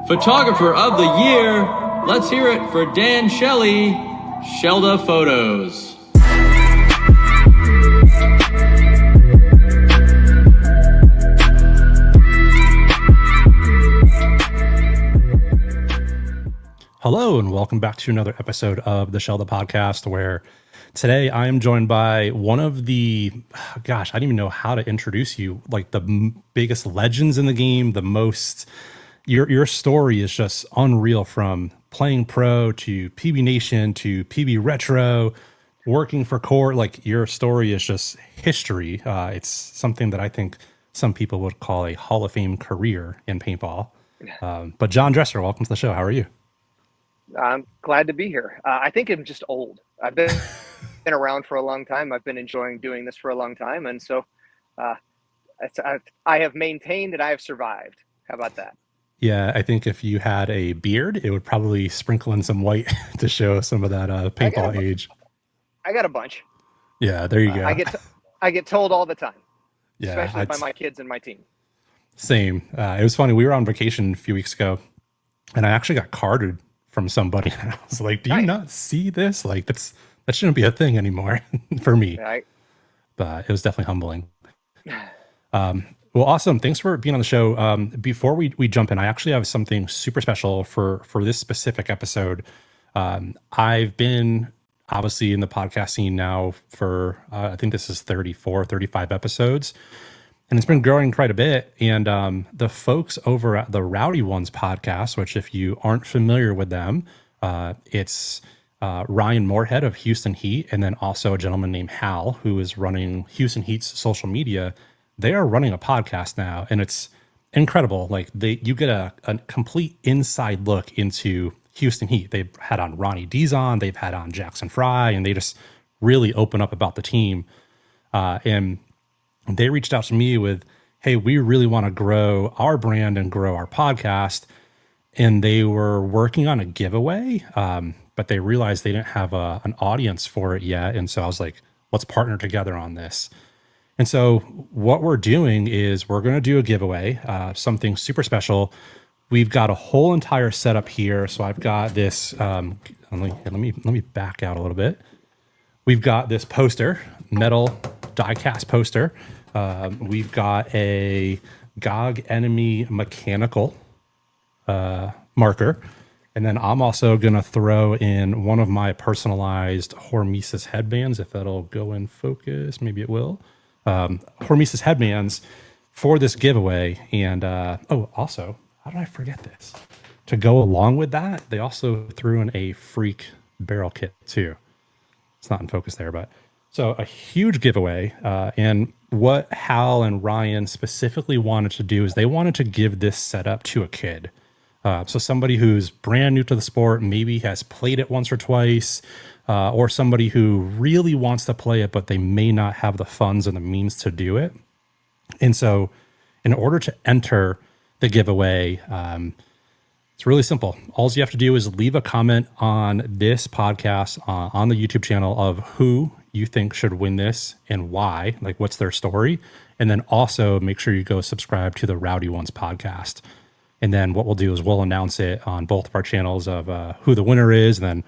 Photographer of the Year, let's hear it for Dan Shelley, Shellda Photos. Hello, and welcome back to another episode of the Shellda podcast, where today I am joined by one of the, I don't even know how to introduce you, like the biggest legends in the game, the most, your story is just unreal, from playing pro to PBNation to PBRetro, working for Core. Like, your story is just history. It's something that I think some people would call a Hall of Fame career in paintball. But John Dresser, welcome to the show. How are you? I'm glad to be here. I think I'm just old. I've been around for a long time. I've been enjoying doing this for a long time. And so I have maintained and I have survived. How about that? Yeah, I think if you had a beard, it would probably sprinkle in some white to show some of that paintball age. I got a bunch. Yeah, there you go. I get told all the time, yeah, especially by my kids and my team. Same. It was funny. We were on vacation a few weeks ago, and I actually got carded from somebody. I was like, do you not see this? Like, that shouldn't be a thing anymore for me. Right. But it was definitely humbling. Well, awesome. Thanks for being on the show. Before we jump in, I actually have something super special for this specific episode. I've been obviously in the podcast scene now for, I think this is 34, 35 episodes. And it's been growing quite a bit. And the folks over at the Rowdy Ones podcast, which if you aren't familiar with them, it's Ryan Moorhead of Houston Heat, and then also a gentleman named Hal, who is running Houston Heat's social media. They are running a podcast now, and it's incredible. Like, you get a complete inside look into Houston Heat. They've had on Ronnie Dizon, they've had on Jackson Fry, and they just really open up about the team. And they reached out to me with, hey, we really want to grow our brand and grow our podcast. And they were working on a giveaway, but they realized they didn't have an audience for it yet. And so I was like, let's partner together on this. And so what we're doing is we're going to do a giveaway, something super special. We've got a whole entire setup here. So I've got this, let me back out a little bit. We've got this poster, metal die-cast poster. We've got a GOG enemy mechanical marker. And then I'm also going to throw in one of my personalized Hormesis headbands, if that'll go in focus. Maybe it will. Hormesis headbands for this giveaway. And also, how did I forget this? To go along with that, they also threw in a freak barrel kit too. It's not in focus there, but so a huge giveaway. And what Hal and Ryan specifically wanted to do is they wanted to give this setup to a kid. So somebody who's brand new to the sport, maybe has played it once or twice, or somebody who really wants to play it, but they may not have the funds and the means to do it. And so in order to enter the giveaway, it's really simple. All you have to do is leave a comment on this podcast on the YouTube channel of who you think should win this and why, like what's their story. And then also make sure you go subscribe to the Rowdy Ones podcast. And then what we'll do is we'll announce it on both of our channels of who the winner is. And then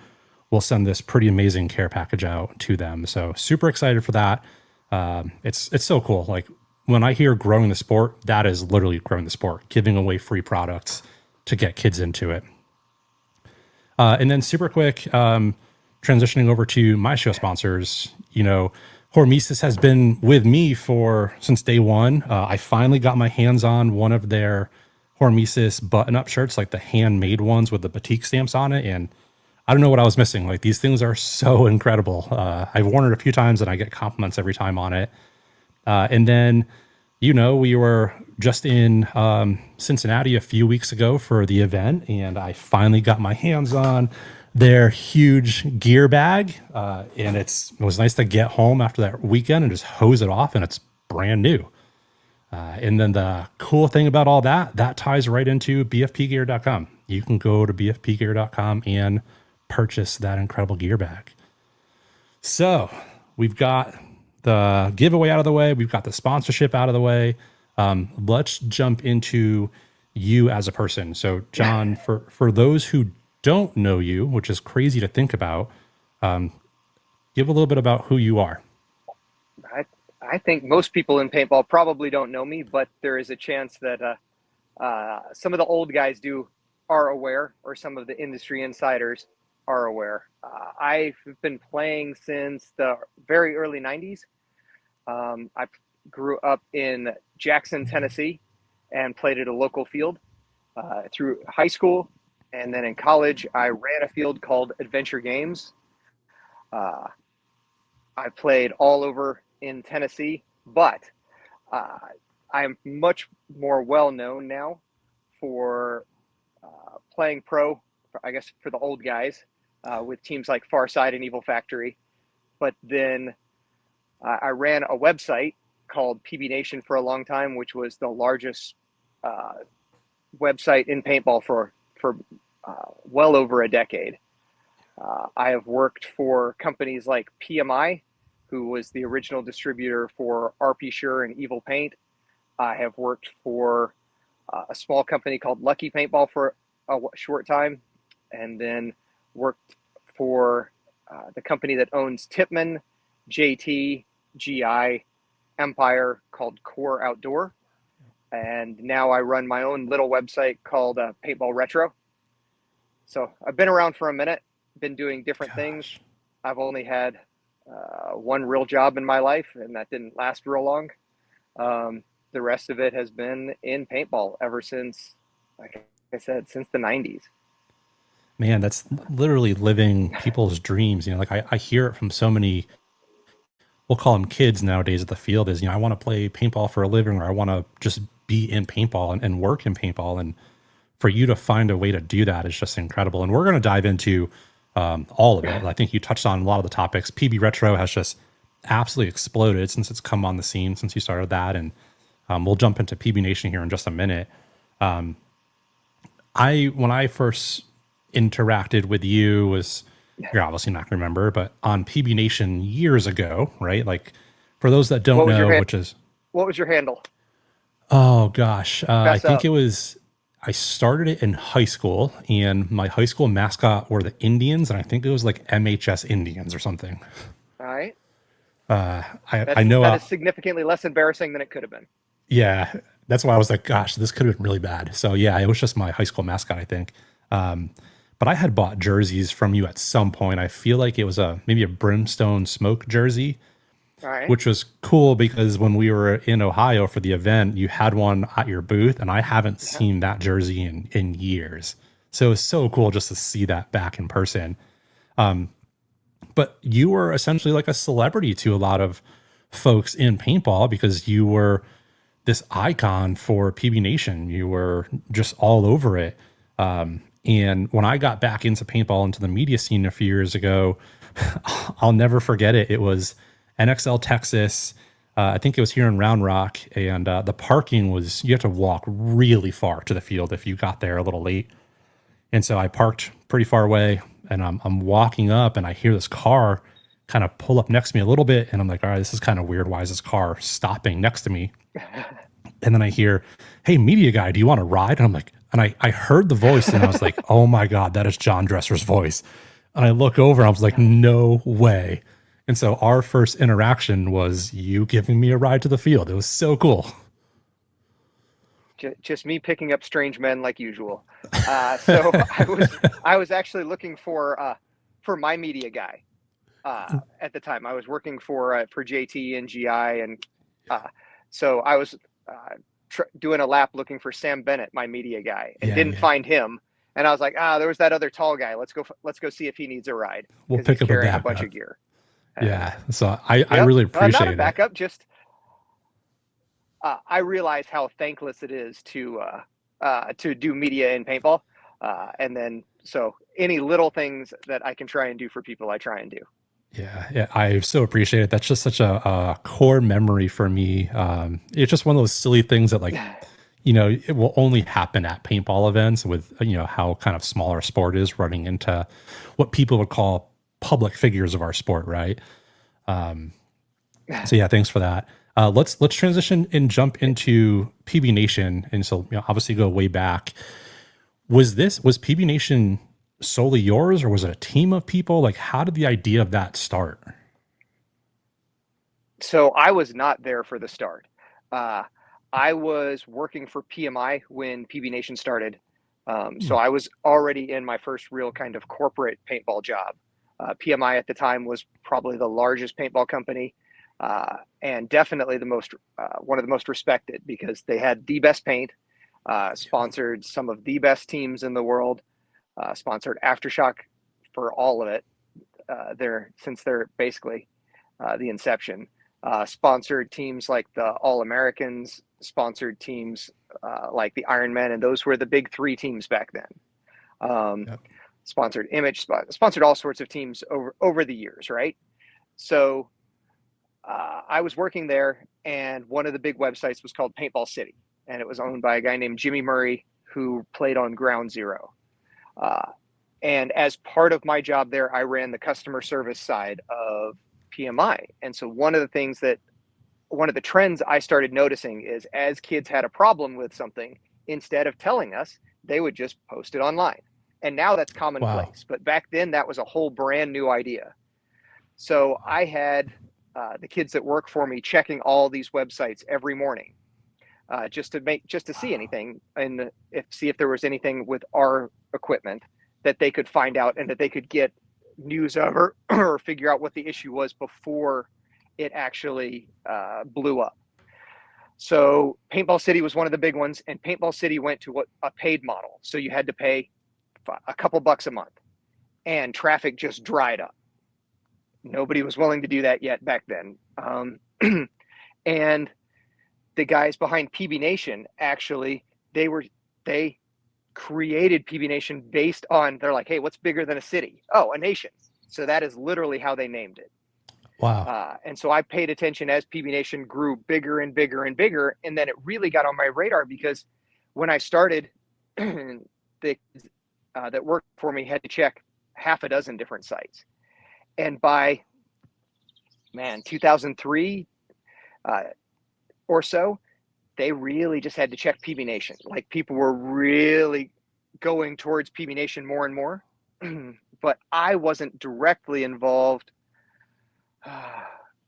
we'll send this pretty amazing care package out to them. So super excited for that. It's so cool. Like, when I hear growing the sport, that is literally growing the sport, giving away free products to get kids into it. And then super quick, transitioning over to my show sponsors, Hormesis has been with me since day one. I finally got my hands on one of their Hormesis button-up shirts, like the handmade ones with the batik stamps on it. And I don't know what I was missing. Like, these things are so incredible. I've worn it a few times and I get compliments every time on it. And then, we were just in Cincinnati a few weeks ago for the event, and I finally got my hands on their huge gear bag. And it was nice to get home after that weekend and just hose it off, and it's brand new. And then the cool thing about all that ties right into bfpgear.com. You can go to bfpgear.com and purchase that incredible gear bag. So we've got the giveaway out of the way. We've got the sponsorship out of the way. Let's jump into you as a person. So John, for those who don't know you, which is crazy to think about, give a little bit about who you are. I think most people in paintball probably don't know me, but there is a chance that some of the old guys are aware, or some of the industry insiders are aware. I've been playing since the very early 90s. I grew up in Jackson, Tennessee, and played at a local field through high school. And then in college, I ran a field called Adventure Games. I played all over in Tennessee, but I'm much more well known now for playing pro, I guess, for the old guys with teams like Farside and Evil Factory. But then I ran a website called PBNation for a long time, which was the largest website in paintball for well over a decade. I have worked for companies like PMI, who was the original distributor for RP Sure and Evil Paint. I have worked for a small company called Lucky Paintball for a short time, and then worked for the company that owns Tipman, JT, GI, Empire, called Core Outdoor. And now I run my own little website called PBRetro. So I've been around for a minute, been doing different things. I've only had one real job in my life, and that didn't last real long. The rest of it has been in paintball ever since, like I said, since the 90s. Man, that's literally living people's dreams. You know, like I hear it from so many, we'll call them kids nowadays at the field, is, you know, I want to play paintball for a living, or I want to just be in paintball and work in paintball. And for you to find a way to do that is just incredible. And we're going to dive into all of it. I think you touched on a lot of the topics. PBRetro has just absolutely exploded since it's come on the scene, since you started that. And we'll jump into PBNation here in just a minute. When I first interacted with you was, you're obviously not going to remember, but on PBNation years ago, right? Like, for those that don't know, what was your handle? Oh gosh, I think it was, I started it in high school, and my high school mascot were the Indians, and I think it was like MHS Indians or something. All right. I know that is significantly less embarrassing than it could have been. Yeah, that's why I was like, gosh, this could have been really bad. So yeah, it was just my high school mascot, I think. But I had bought jerseys from you at some point. I feel like it was maybe a Brimstone Smoke jersey, which was cool because when we were in Ohio for the event, you had one at your booth, and I haven't seen that jersey in years. So it was so cool just to see that back in person. But you were essentially like a celebrity to a lot of folks in paintball because you were this icon for PBNation. You were just all over it. And when I got back into paintball, into the media scene a few years ago, I'll never forget it. It was NXL Texas. I think it was here in Round Rock, and the parking was, you had to walk really far to the field if you got there a little late. And so I parked pretty far away, and I'm walking up, and I hear this car kind of pull up next to me a little bit, and I'm like, all right, this is kind of weird. Why is this car stopping next to me? And then I hear, hey, media guy, do you want to ride? And I'm like, and I heard the voice, and I was like, oh my God, that is John Dresser's voice. And I look over, and I was like, no way. And so our first interaction was you giving me a ride to the field. It was so cool. Just me picking up strange men like usual. So I was actually looking for my media guy at the time. I was working for JT and GI, and so I was doing a lap looking for Sam Bennett, my media guy, and didn't find him. And I was like, there was that other tall guy. Let's go see if he needs a ride. We'll pick up a bunch of gear. Yeah, so I really appreciate not a backup, just I realize how thankless it is to do media in paintball, and then so any little things that I can try and do for people, I try and do. Yeah, I so appreciate it. That's just such a core memory for me. It's just one of those silly things that, like, you know, it will only happen at paintball events with, you know, how kind of small our sport is, running into what people would call public figures of our sport, right? So yeah, thanks for that. Let's transition and jump into PBNation, and so obviously go way back. Was PBNation solely yours, or was it a team of people? Like, how did the idea of that start? So I was not there for the start. I was working for PMI when PBNation started. So I was already in my first real kind of corporate paintball job. PMI at the time was probably the largest paintball company, and definitely one of the most respected, because they had the best paint, sponsored some of the best teams in the world, sponsored Aftershock for all of it, since they're basically the inception. Sponsored teams like the All-Americans, sponsored teams like the Ironmen, and those were the big three teams back then. Yep. Sponsored Image, sponsored all sorts of teams over the years, right? So I was working there, and one of the big websites was called Paintball City, and it was owned by a guy named Jimmy Murray, who played on Ground Zero. And as part of my job there, I ran the customer service side of PMI. And so one of the trends I started noticing is, as kids had a problem with something, instead of telling us, they would just post it online. And now that's commonplace. Wow. But back then, that was a whole brand new idea. So I had the kids that work for me checking all these websites every morning, just to see anything, and see if there was anything with our equipment that they could find out and that they could get news of, or figure out what the issue was before it actually blew up. So Paintball City was one of the big ones, and Paintball City went to a paid model. So you had to pay a couple bucks a month, and traffic just dried up. Nobody was willing to do that yet back then. And the guys behind PBNation, actually, they created PBNation based on, they're like, hey, what's bigger than a city? Oh, a nation. So that is literally how they named it. Wow. And so I paid attention as PBNation grew bigger and bigger and bigger. And then it really got on my radar, because when I started, the that worked for me had to check half a dozen different sites. And by 2003 or so, they really just had to check PBNation. Like, people were really going towards PBNation more and more. But I wasn't directly involved.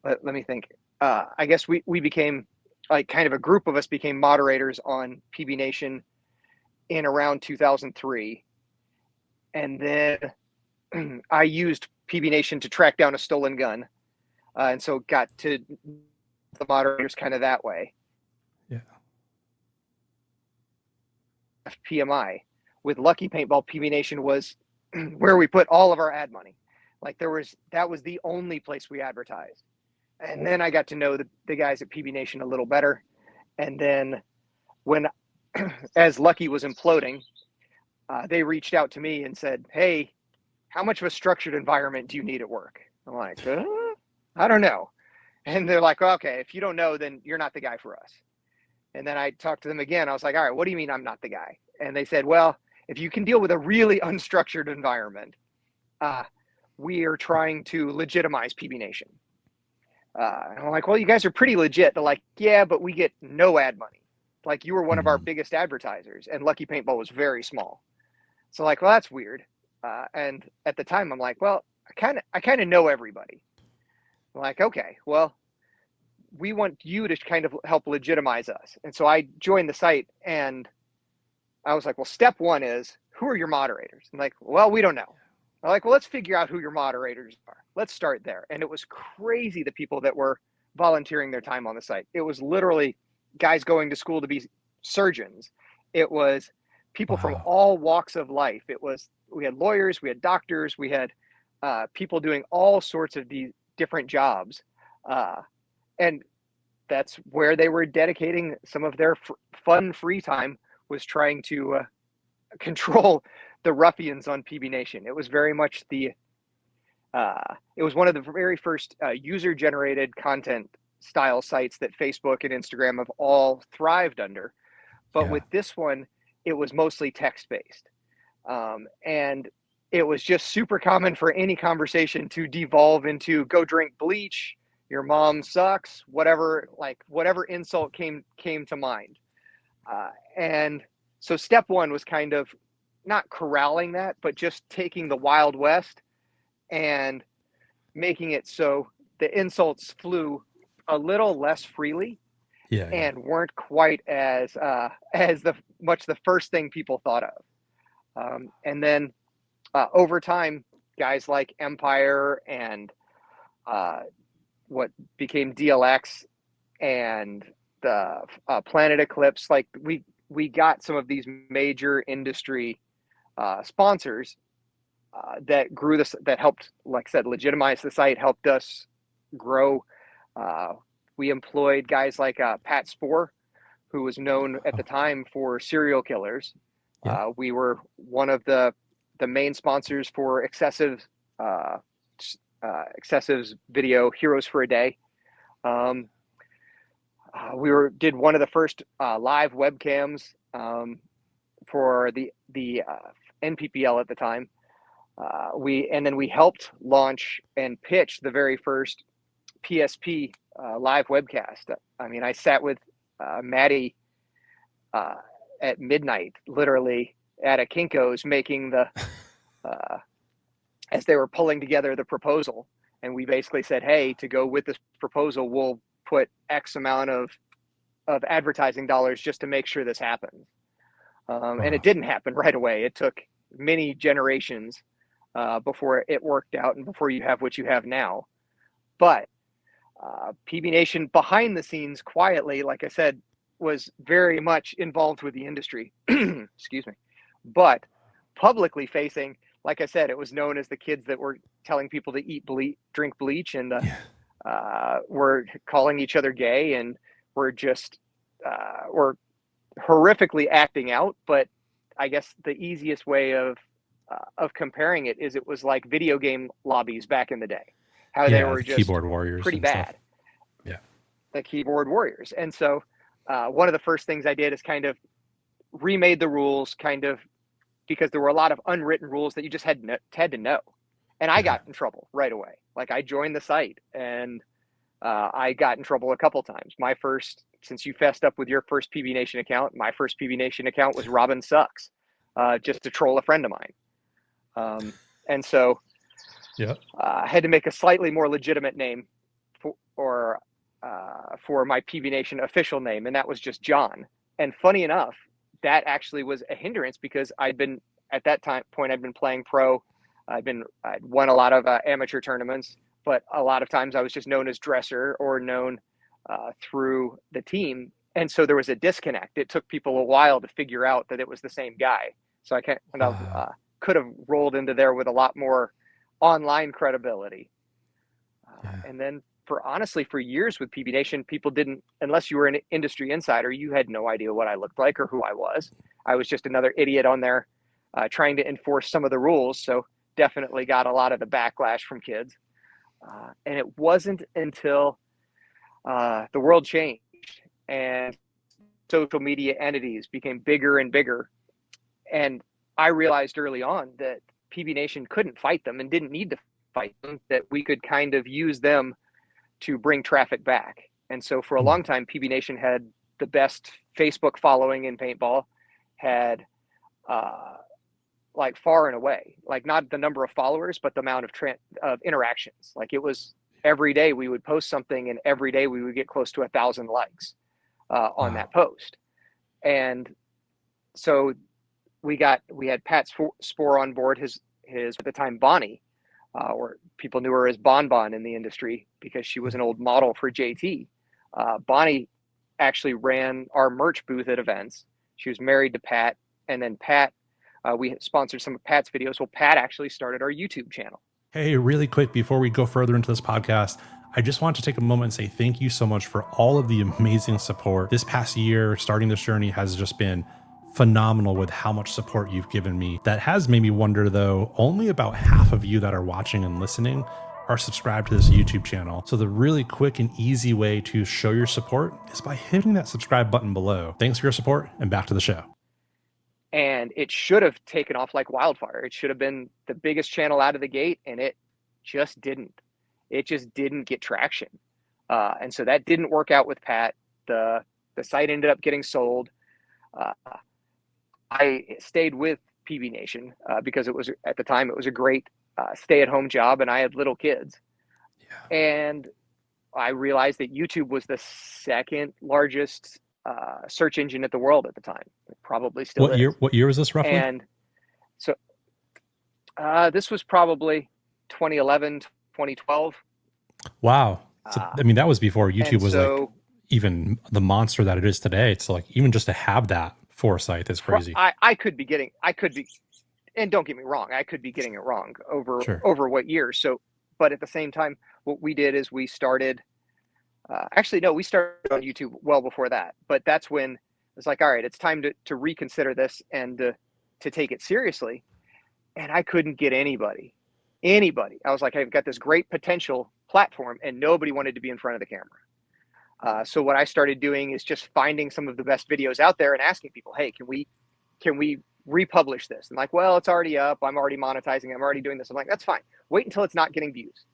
Let me think. I guess we became, like, kind of a group of us became moderators on PBNation in around 2003. And then I used PBNation to track down a stolen gun. And so got to the moderators kind of that way. Yeah. PMI. With Lucky Paintball, PBNation was where we put all of our ad money. Like, that was the only place we advertised. And then I got to know the guys at PBNation a little better. And then when, as Lucky was imploding, they reached out to me and said, hey, how much of a structured environment do you need at work? I'm like, I don't know. And they're like, well, okay, if you don't know, then you're not the guy for us. And then I talked to them again. I was like, all right, what do you mean I'm not the guy? And they said, well, if you can deal with a really unstructured environment, we are trying to legitimize PBNation. And I'm like, well, you guys are pretty legit. They're like, yeah, but we get no ad money. Like, you were one of our biggest advertisers, and Lucky Paintball was very small. So, like, well, that's weird. And at the time, I'm like, well, I kind of know everybody. I'm like, okay, well, we want you to kind of help legitimize us. And so I joined the site, and I was like, well, step one is, who are your moderators? I'm like, well, we don't know. I'm like, well, let's figure out who your moderators are. Let's start there. And it was crazy, the people that were volunteering their time on the site. It was literally guys going to school to be surgeons. It was people from all walks of life. We had lawyers, we had doctors, we had people doing all sorts of these different jobs. And that's where they were dedicating some of their fun free time, was trying to control the ruffians on PBNation. It was very much it was one of the very first user-generated content style sites that Facebook and Instagram have all thrived under. But with this one, it was mostly text-based. And it was just super common for any conversation to devolve into, go drink bleach, your mom sucks, whatever insult came to mind. And so step one was kind of not corralling that, but just taking the Wild West and making it so the insults flew a little less freely and weren't quite as the first thing people thought of. And then over time, guys like Empire and what became DLX and the Planet Eclipse, like we got some of these major industry sponsors that grew this, that helped, like I said, legitimize the site, helped us grow. We employed guys like Pat Spoor, who was known at the time for serial killers. We were one of the main sponsors for Excessive's video, Heroes for a Day. We did one of the first live webcams for the NPPL at the time. And then we helped launch and pitch the very first PSP live webcast. I mean, I sat with Maddie at midnight, literally at a Kinko's, making the as they were pulling together the proposal. And we basically said, hey, to go with this proposal, we'll put X amount of advertising dollars just to make sure this happens. And it didn't happen right away. It took many generations before it worked out and before you have what you have now. But PBNation behind the scenes, quietly, like I said, was very much involved with the industry. Excuse me. But publicly facing, like I said, it was known as the kids that were telling people to drink bleach, and were calling each other gay, and were just were horrifically acting out. But I guess the easiest way of comparing it is it was like video game lobbies back in the day, how they were just keyboard warriors, pretty bad. Stuff. Yeah, the keyboard warriors. And so one of the first things I did is kind of remade the rules, kind of, because there were a lot of unwritten rules that you just had to know. And I got in trouble right away. Like, I joined the site and I got in trouble a couple times. Since you fessed up with your first PBNation account, my first PBNation account was Robin Sucks, just to troll a friend of mine. And so I had to make a slightly more legitimate name for my PBNation official name, and that was just John. And funny enough, that actually was a hindrance, because I'd been playing pro. I'd won a lot of amateur tournaments, but a lot of times I was just known as Dresser or known through the team. And so there was a disconnect. It took people a while to figure out that it was the same guy. So I could have rolled into there with a lot more online credibility. And then for years with PBNation, people didn't, unless you were an industry insider, you had no idea what I looked like or who I was. I was just another idiot on there trying to enforce some of the rules. So definitely got a lot of the backlash from kids. And it wasn't until the world changed and social media entities became bigger and bigger. And I realized early on that PBNation couldn't fight them and didn't need to fight them, that we could kind of use them to bring traffic back. And so for a long time, PBNation had the best Facebook following in paintball, had like far and away, like not the number of followers, but the amount of interactions. Like, it was every day we would post something, and every day we would get close to 1,000 likes on that post. And so we had Pat Spoor on board, his at the time Bonnie, or people knew her as Bon Bon in the industry because she was an old model for JT. Bonnie actually ran our merch booth at events. She was married to Pat, and then Pat, we sponsored some of Pat's videos. Well, Pat actually started our YouTube channel. Hey, really quick, before we go further into this podcast, I just want to take a moment and say thank you so much for all of the amazing support. This past year, starting this journey has just been phenomenal with how much support you've given me. That has made me wonder, though, only about half of you that are watching and listening are subscribed to this YouTube channel. So the really quick and easy way to show your support is by hitting that subscribe button below. Thanks for your support, and back to the show. And it should have taken off like wildfire. It should have been the biggest channel out of the gate, and it just didn't. It just didn't get traction. And so that didn't work out with Pat. The site ended up getting sold. I stayed with PBNation because it was, at the time, it was a great stay-at-home job, and I had little kids. Yeah. And I realized that YouTube was the second largest search engine at the world at the time. It probably still is. What year was this roughly? And so this was probably 2011, 2012. Wow. So, I mean, that was before YouTube was like even the monster that it is today. It's like, even just to have that foresight is crazy. I could be, and don't get me wrong, I could be getting it wrong over what years. So, but at the same time, what we did is we started, we started on YouTube well before that, but that's when it's like, all right, it's time to reconsider this and to take it seriously. And I couldn't get anybody. I was like, I've got this great potential platform, and nobody wanted to be in front of the camera. So what I started doing is just finding some of the best videos out there and asking people, hey, can we republish this? And like, well, it's already up. I'm already monetizing. I'm already doing this. I'm like, that's fine. Wait until it's not getting views.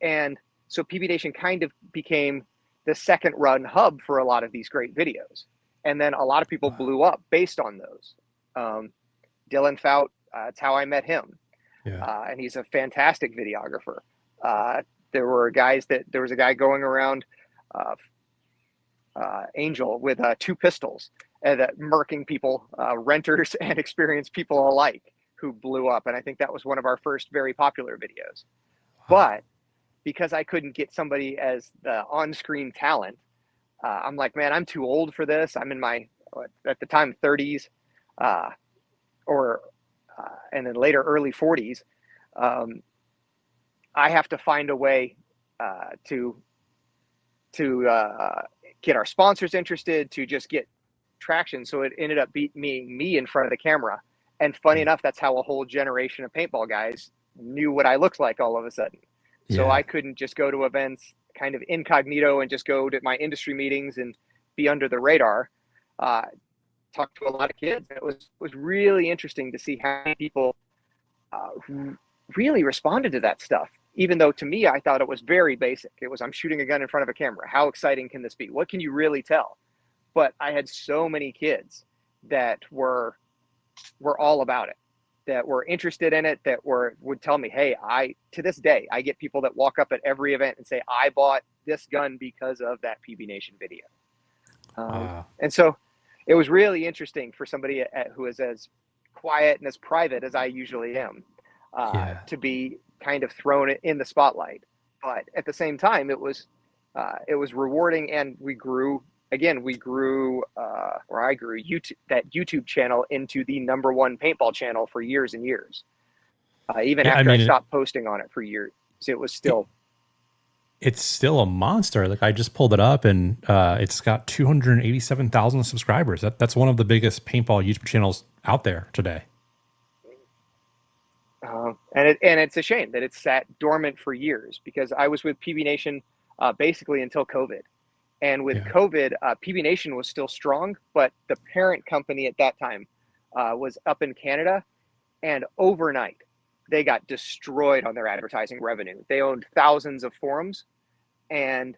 And so PBNation kind of became the second run hub for a lot of these great videos. And then a lot of people blew up based on those. Dylan Fout, that's how I met him. Yeah. And he's a fantastic videographer. There was a guy going around Angel with 2 pistols and murking people, renters and experienced people alike, who blew up. And I think that was one of our first very popular videos. But because I couldn't get somebody as the on-screen talent, I'm like, man, I'm too old for this. I'm in my, at the time, 30s, and then later early 40s. I have to find a way to get our sponsors interested, to just get traction. So it ended up being me in front of the camera. And funny enough, that's how a whole generation of paintball guys knew what I looked like all of a sudden. Yeah. So I couldn't just go to events kind of incognito and just go to my industry meetings and be under the radar. Talked to a lot of kids. It was really interesting to see how many people really responded to that stuff. Even though to me, I thought it was very basic. It was, I'm shooting a gun in front of a camera. How exciting can this be? What can you really tell? But I had so many kids that were all about it, that were interested in it, that would tell me, hey, to this day, I get people that walk up at every event and say, I bought this gun because of that PBNation video. And so it was really interesting for somebody who is as quiet and as private as I usually am, to be kind of thrown in the spotlight. But at the same time, it was rewarding, and I grew that YouTube channel into the #1 paintball channel for years and years. Even after I stopped posting on it for years, it was still. It's still a monster. Like, I just pulled it up, and it's got 287,000 subscribers. That's one of the biggest paintball YouTube channels out there today. And it's a shame that it's sat dormant for years, because I was with PBNation basically until COVID. And with COVID, PBNation was still strong, but the parent company at that time was up in Canada, and overnight they got destroyed on their advertising revenue. They owned thousands of forums, and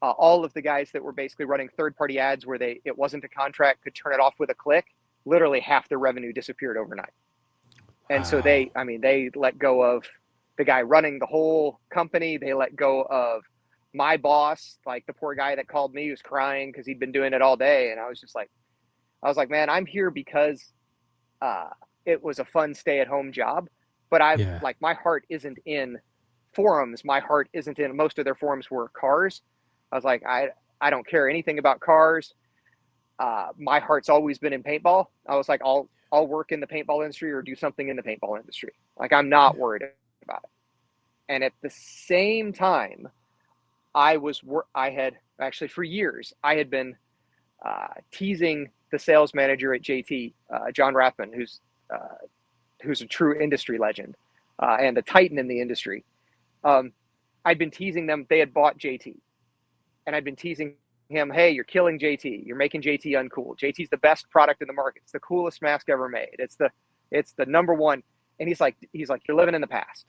all of the guys that were basically running third-party ads where it wasn't a contract, could turn it off with a click, literally half their revenue disappeared overnight. And so they let go of the guy running the whole company. They let go of my boss, like the poor guy that called me, was crying because he'd been doing it all day. And I was like, man, I'm here because it was a fun stay-at-home job, but my heart isn't in forums. My heart isn't in, most of their forums were cars. I was like, I don't care anything about cars. My heart's always been in paintball. I was like, I'll work in the paintball industry or do something in the paintball industry. Like, I'm not worried about it. And at the same time, I had actually, for years, I had been teasing the sales manager at JT, John Rathman, who's a true industry legend and a titan in the industry. I'd been teasing them. They had bought JT, and I'd been teasing him, hey, you're killing JT. You're making JT uncool. JT's the best product in the market. It's the coolest mask ever made. It's the #1. And he's like, you're living in the past.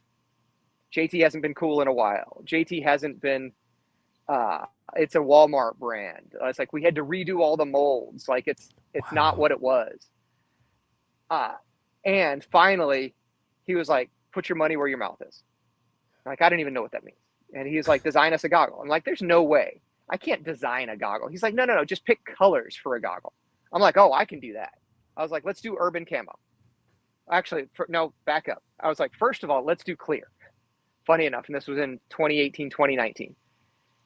JT hasn't been cool in a while. JT hasn't been It's a Walmart brand. It's like we had to redo all the molds. Like it's not what it was. And finally, he was like, "Put your money where your mouth is." Like, I don't even know what that means. And he was like, "Design us a goggle." I'm like, "There's no way. I can't design a goggle." He's like, no, just pick colors for a goggle." I'm like, "Oh, I can do that." I was like, "Let's do urban camo." Actually, no, back up. I was like, "First of all, let's do clear." Funny enough, and this was in 2018, 2019.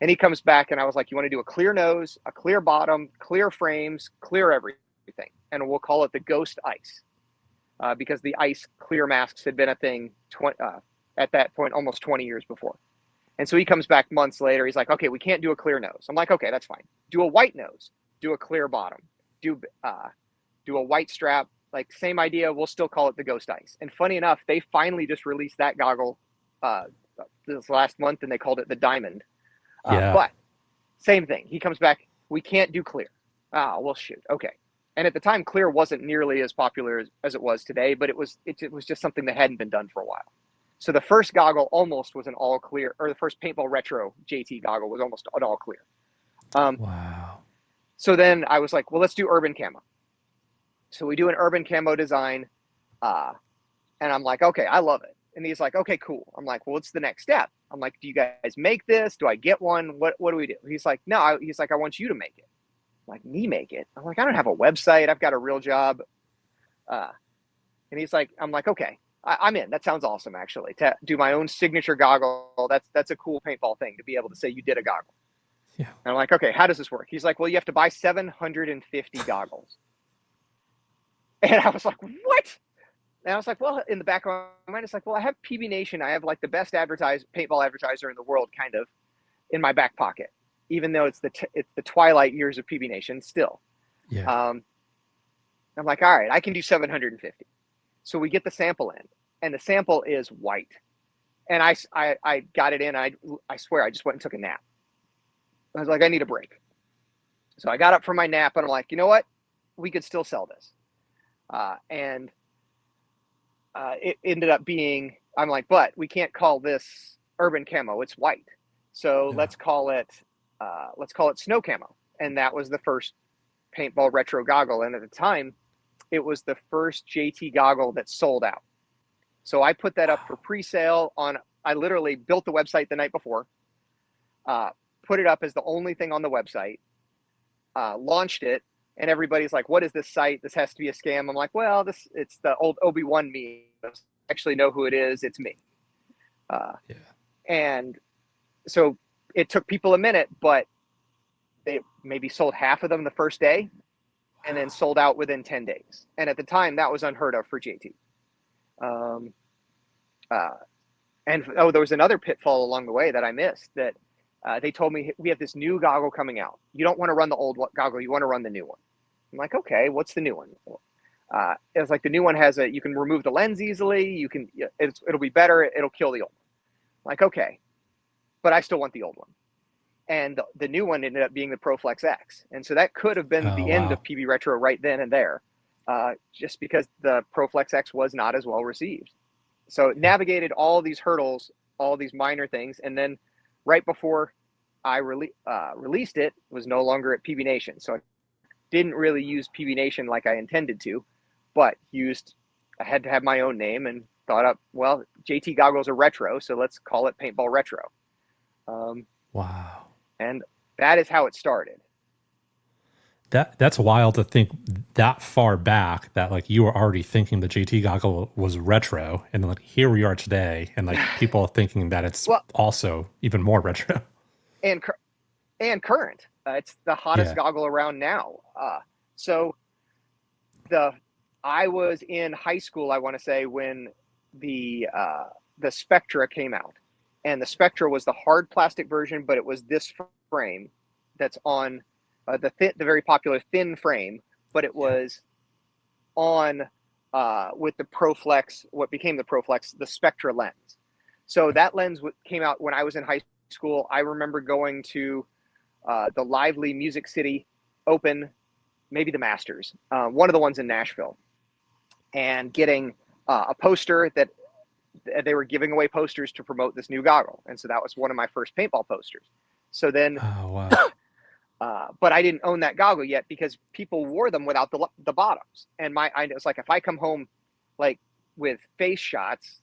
And he comes back and I was like, "You want to do a clear nose, a clear bottom, clear frames, clear everything. And we'll call it the Ghost Ice." Because the ice clear masks had been a thing at that point almost 20 years before. And so he comes back months later. He's like, "Okay, we can't do a clear nose." I'm like, "Okay, that's fine. Do a white nose, do a clear bottom, do a white strap, like same idea. We'll still call it the Ghost Ice." And funny enough, they finally just released that goggle this last month, and they called it the Diamond. But same thing. He comes back, "We can't do clear." Well, shoot. Okay. And at the time, clear wasn't nearly as popular as it was today, but it was just something that hadn't been done for a while. So the first goggle almost was an all clear, or the first Paintball Retro JT goggle was almost an all clear. Wow. So then I was like, "Well, let's do urban camo." So we do an urban camo design, and I'm like, "Okay, I love it." And he's like, "Okay, cool." I'm like, "Well, what's the next step?" I'm like, "Do you guys make this? Do I get one? What do we do?" He's like, "No." He's like, "I want you to make it." I'm like, "Me make it?" I'm like, "I don't have a website. I've got a real job." And he's like, I'm like, "Okay, I'm in. That sounds awesome, actually. To do my own signature goggle, that's a cool paintball thing to be able to say you did a goggle." Yeah. And I'm like, "Okay, how does this work?" He's like, "Well, you have to buy 750 goggles." And I was like, "What?" And I was like, well, in the back of my mind, it's like, well, I have PBNation. I have like the best paintball advertiser in the world, kind of, in my back pocket, even though it's the twilight years of PBNation still. Yeah. I'm like, all right, I can do 750. So we get the sample in, and the sample is white. And I got it in. I swear, I just went and took a nap. I was like, I need a break. So I got up from my nap, and I'm like, you know what? We could still sell this. And it ended up being, I'm like, but we can't call this urban camo. It's white. So let's call it snow camo. And that was the first Paintball Retro goggle. And at the time, it was the first JT goggle that sold out. So I put that up for pre-sale I literally built the website the night before, put it up as the only thing on the website, launched it. And everybody's like, "What is this site? This has to be a scam." I'm like, "Well, it's the old Obi-Wan me. I actually know who it is. It's me." And so it took people a minute, but they maybe sold half of them the first day and then sold out within 10 days. And at the time, that was unheard of for JT. There was another pitfall along the way that I missed, that they told me, "We have this new goggle coming out. You don't want to run the old goggle. You want to run the new one." I'm like, "Okay, what's the new one?" It was like, the new one has you can remove the lens easily. It'll be better. It'll kill the old one. I'm like, okay, but I still want the old one. And the new one ended up being the Proflex X. And so that could have been the end of PBRetro right then and there, just because the Proflex X was not as well received. So it navigated all these hurdles, all these minor things. And then right before I released it, was no longer at PBNation. So I didn't really use PBNation like I intended to, but I had to have my own name and thought up, well, JT goggles are retro, so let's call it Paintball Retro. Wow. And that is how it started. That's wild to think that far back, that like you were already thinking the JT goggle was retro, and like here we are today, and like people are thinking that it's also even more retro and current. It's the hottest goggle around now. So I was in high school, I want to say, when the Spectra came out, and the Spectra was the hard plastic version, but it was this frame that's on the very popular thin frame, but it was on with the Proflex, what became the Proflex, the Spectra lens. So that lens came out when I was in high school. I remember going to the Lively Music City Open, maybe the Masters, one of the ones in Nashville, and getting a poster that they were giving away posters to promote this new goggle. And so that was one of my first paintball posters. So then, Oh, wow. but I didn't own that goggle yet because people wore them without the bottoms. And I was like, if I come home like with face shots,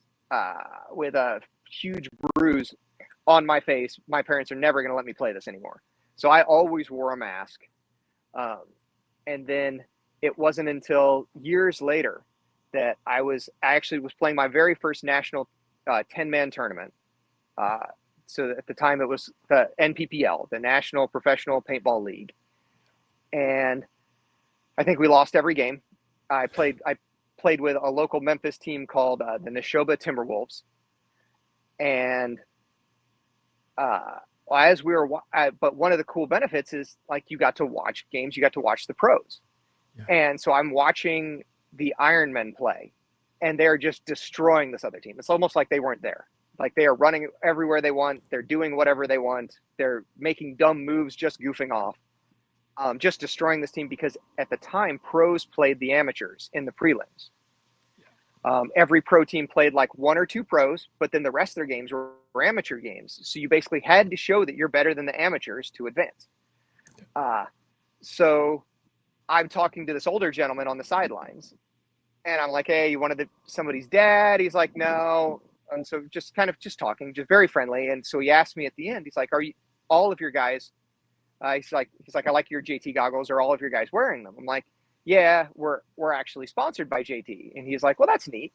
with a huge bruise on my face, my parents are never going to let me play this anymore. So I always wore a mask. And then it wasn't until years later that I actually was playing my very first national 10-man tournament. So at the time it was the NPPL, the National Professional Paintball League. And I think we lost every game. I played with a local Memphis team called the Neshoba Timberwolves. And as we were, but one of the cool benefits is like you got to watch games, you got to watch the pros. Yeah. And so I'm watching the Ironmen play, and they're just destroying this other team. It's almost like they weren't there. Like they are running everywhere they want. They're doing whatever they want. They're making dumb moves, just goofing off, just destroying this team because at the time, pros played the amateurs in the prelims. Every pro team played like one or two pros, but then the rest of their games were amateur games. So you basically had to show that you're better than the amateurs to advance. So I'm talking to this older gentleman on the sidelines, and I'm like, "Hey, you wanted somebody's dad?" He's like, "No." And so just talking, just very friendly. And so he asked me at the end, he's like, "Are you all of your guys?" He's like, "I like your JT goggles. Are all of your guys wearing them?" I'm like, "Yeah, we're actually sponsored by JT." And he's like, "Well, that's neat."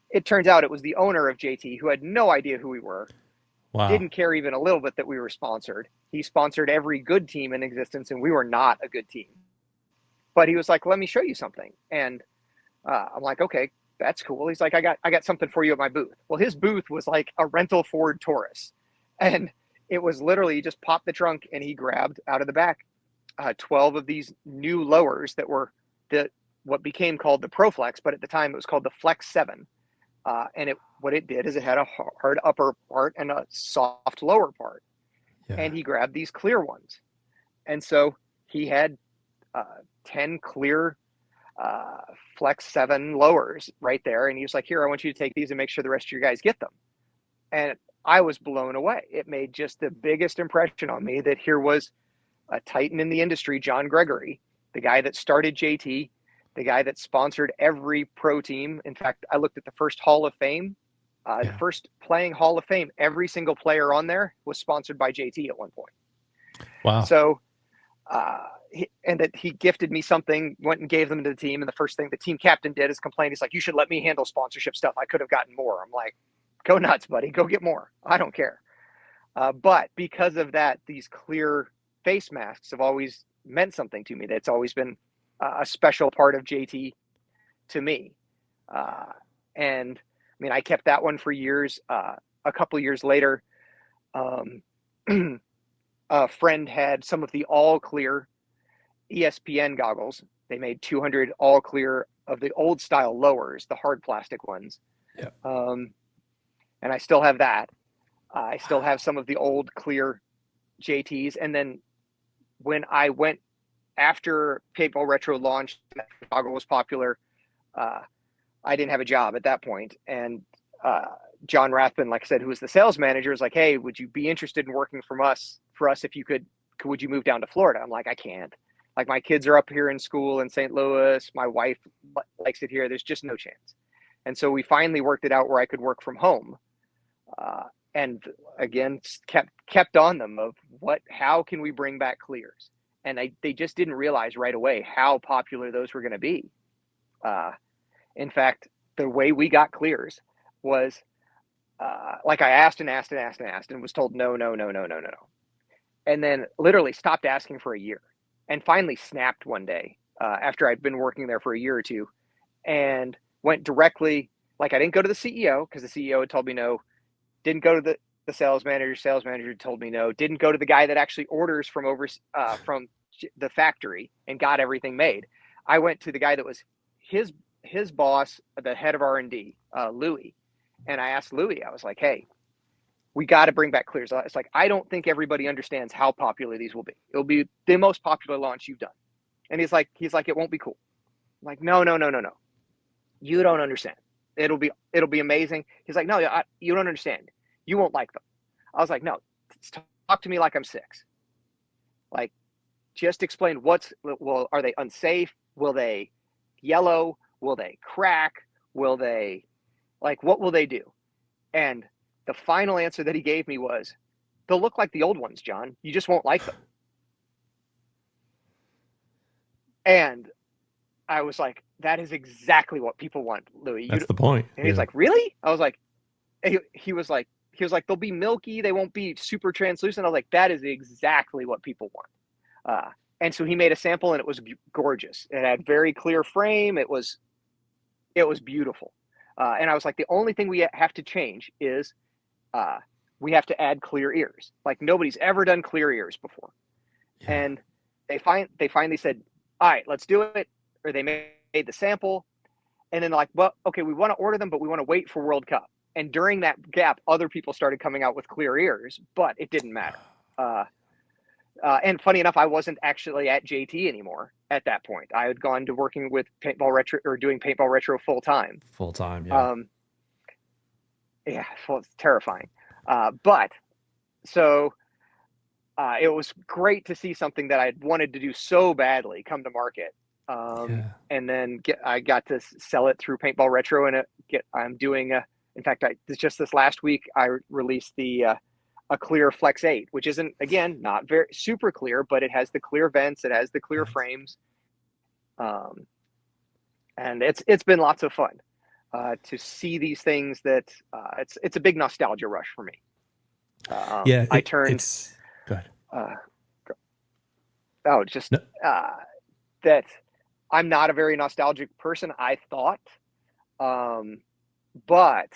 It turns out it was the owner of JT who had no idea who we were. Wow. Didn't care even a little bit that we were sponsored. He sponsored every good team in existence, and we were not a good team. But he was like, "Let me show you something." And I'm like, "Okay, that's cool." He's like, I got something for you at my booth. Well, his booth was like a rental Ford Taurus. And it was literally, he just popped the trunk and he grabbed out of the back 12 of these new lowers that were what became called the Proflex, but at the time it was called the Flex 7. And what it did is it had a hard upper part and a soft lower part. Yeah. And he grabbed these clear ones. And so he had 10 clear Flex 7 lowers right there. And he was like, "Here, I want you to take these and make sure the rest of your guys get them." And I was blown away. It made just the biggest impression on me that here was a titan in the industry, John Gregory, the guy that started JT, the guy that sponsored every pro team. In fact, I looked at the first Hall of Fame, the first playing Hall of Fame. Every single player on there was sponsored by JT at one point. Wow. So, and that he gifted me something, went and gave them to the team. And the first thing the team captain did is complain. He's like, "You should let me handle sponsorship stuff. I could have gotten more." I'm like, "Go nuts, buddy. Go get more. I don't care." But because of that, these clear face masks have always meant something to me. That's always been a special part of JT to me. And I mean, I kept that one for years. A couple years later, a friend had some of the all clear ESPN goggles. They made 200 all clear of the old style lowers, the hard plastic ones. Yeah. And I still have that. I still have some of the old clear JTs. And then when I went after PBRetro launched, the goggle was popular, I didn't have a job at that point. And John Rathbun, like I said, who was the sales manager, was like, "Hey, would you be interested in working for us if you would you move down to Florida?" I'm like, "I can't. Like, my kids are up here in school in St. Louis. My wife likes it here. There's just no chance." And so we finally worked it out where I could work from home. And again, kept on them of how can we bring back clears? And they just didn't realize right away how popular those were going to be. In fact, the way we got clears was like I asked and was told no. And then literally stopped asking for a year and finally snapped one day after I'd been working there for a year or two and went directly, like I didn't go to the CEO because the CEO had told me no, didn't go to the sales manager told me no, didn't go to the guy that actually orders from from the factory and got everything made. I went to the guy that was his boss, the head of R&D, Louis. And I asked Louis, I was like, "Hey, we got to bring back clears." It's like, I don't think everybody understands how popular these will be. It'll be the most popular launch you've done. And he's like, "It won't be cool." I'm like, no. You don't understand. It'll be amazing. He's like, "No, you don't understand. You won't like them." I was like, "No, it's to me like I'm 6. Like, just explain well, are they unsafe? Will they yellow? Will they crack? Will they, like, what will they do? And the final answer that he gave me was, they'll look like the old ones, John. You just won't like them. And I was like, that is exactly what people want, Louis. That's the point. And he's like, really? I was like, he was like, they'll be milky. They won't be super translucent. I was like, that is exactly what people want. And so he made a sample, and it was gorgeous. It had very clear frame. It was beautiful. And I was like, the only thing we have to change is we have to add clear ears. Like, nobody's ever done clear ears before. Yeah. And they finally said, all right, let's do it. Or they made the sample, and then like, well, okay, we want to order them, but we want to wait for World Cup. And during that gap, other people started coming out with clear ears, but it didn't matter. And funny enough, I wasn't actually at JT anymore at that point. I had gone to working with PaintballRetro, or doing PaintballRetro full time. Yeah. Yeah, well, it's terrifying. But so it was great to see something that I wanted to do so badly come to market. And then I got to sell it through PaintballRetro, and I'm doing in fact, just this last week, I released a clear Flex 8, which isn't, again, not very super clear, but it has the clear vents, it has the clear frames. And it's been lots of fun to see these things that it's a big nostalgia rush for me. I turned. Go ahead. That I'm not a very nostalgic person, I thought, but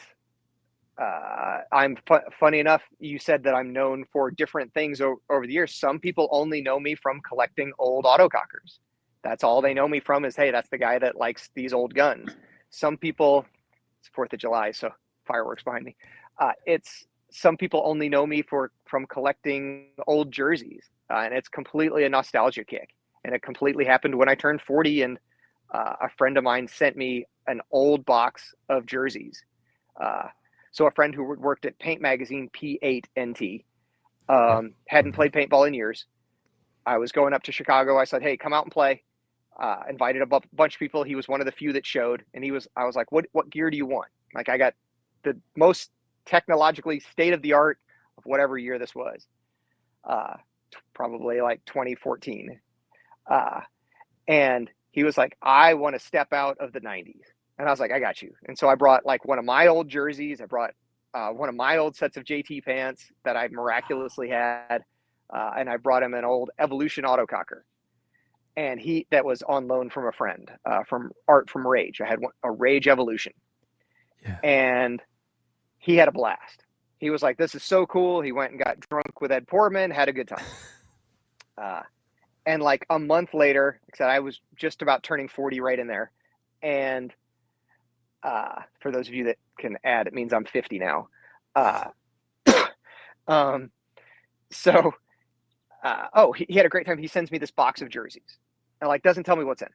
I'm funny enough. You said that I'm known for different things over the years. Some people only know me from collecting old autocockers. That's all they know me from is, hey, that's the guy that likes these old guns. Some people, it's 4th of July, so fireworks behind me. Some people only know me from collecting old jerseys, and it's completely a nostalgia kick. And it completely happened when I turned 40, and a friend of mine sent me an old box of jerseys. So a friend who worked at Paint Magazine, P8NT, hadn't played paintball in years. I was going up to Chicago. I said, hey, come out and play. Invited a bunch of people. He was one of the few that showed. And I was like, what gear do you want? Like, I got the most technologically state-of-the-art of whatever year this was. Probably like 2014. And he was like, I want to step out of the 90s. And I was like, I got you. And so I brought like one of my old jerseys. I brought one of my old sets of JT pants that I miraculously had. And I brought him an old Evolution autococker. And that was on loan from a friend, from Rage. I had a Rage Evolution. Yeah. And he had a blast. He was like, this is so cool. He went and got drunk with Ed Portman, had a good time. And like a month later, like I said, I was just about turning 40 right in there. And for those of you that can add, it means I'm 50 now. He had a great time. He sends me this box of jerseys and like doesn't tell me what's in it.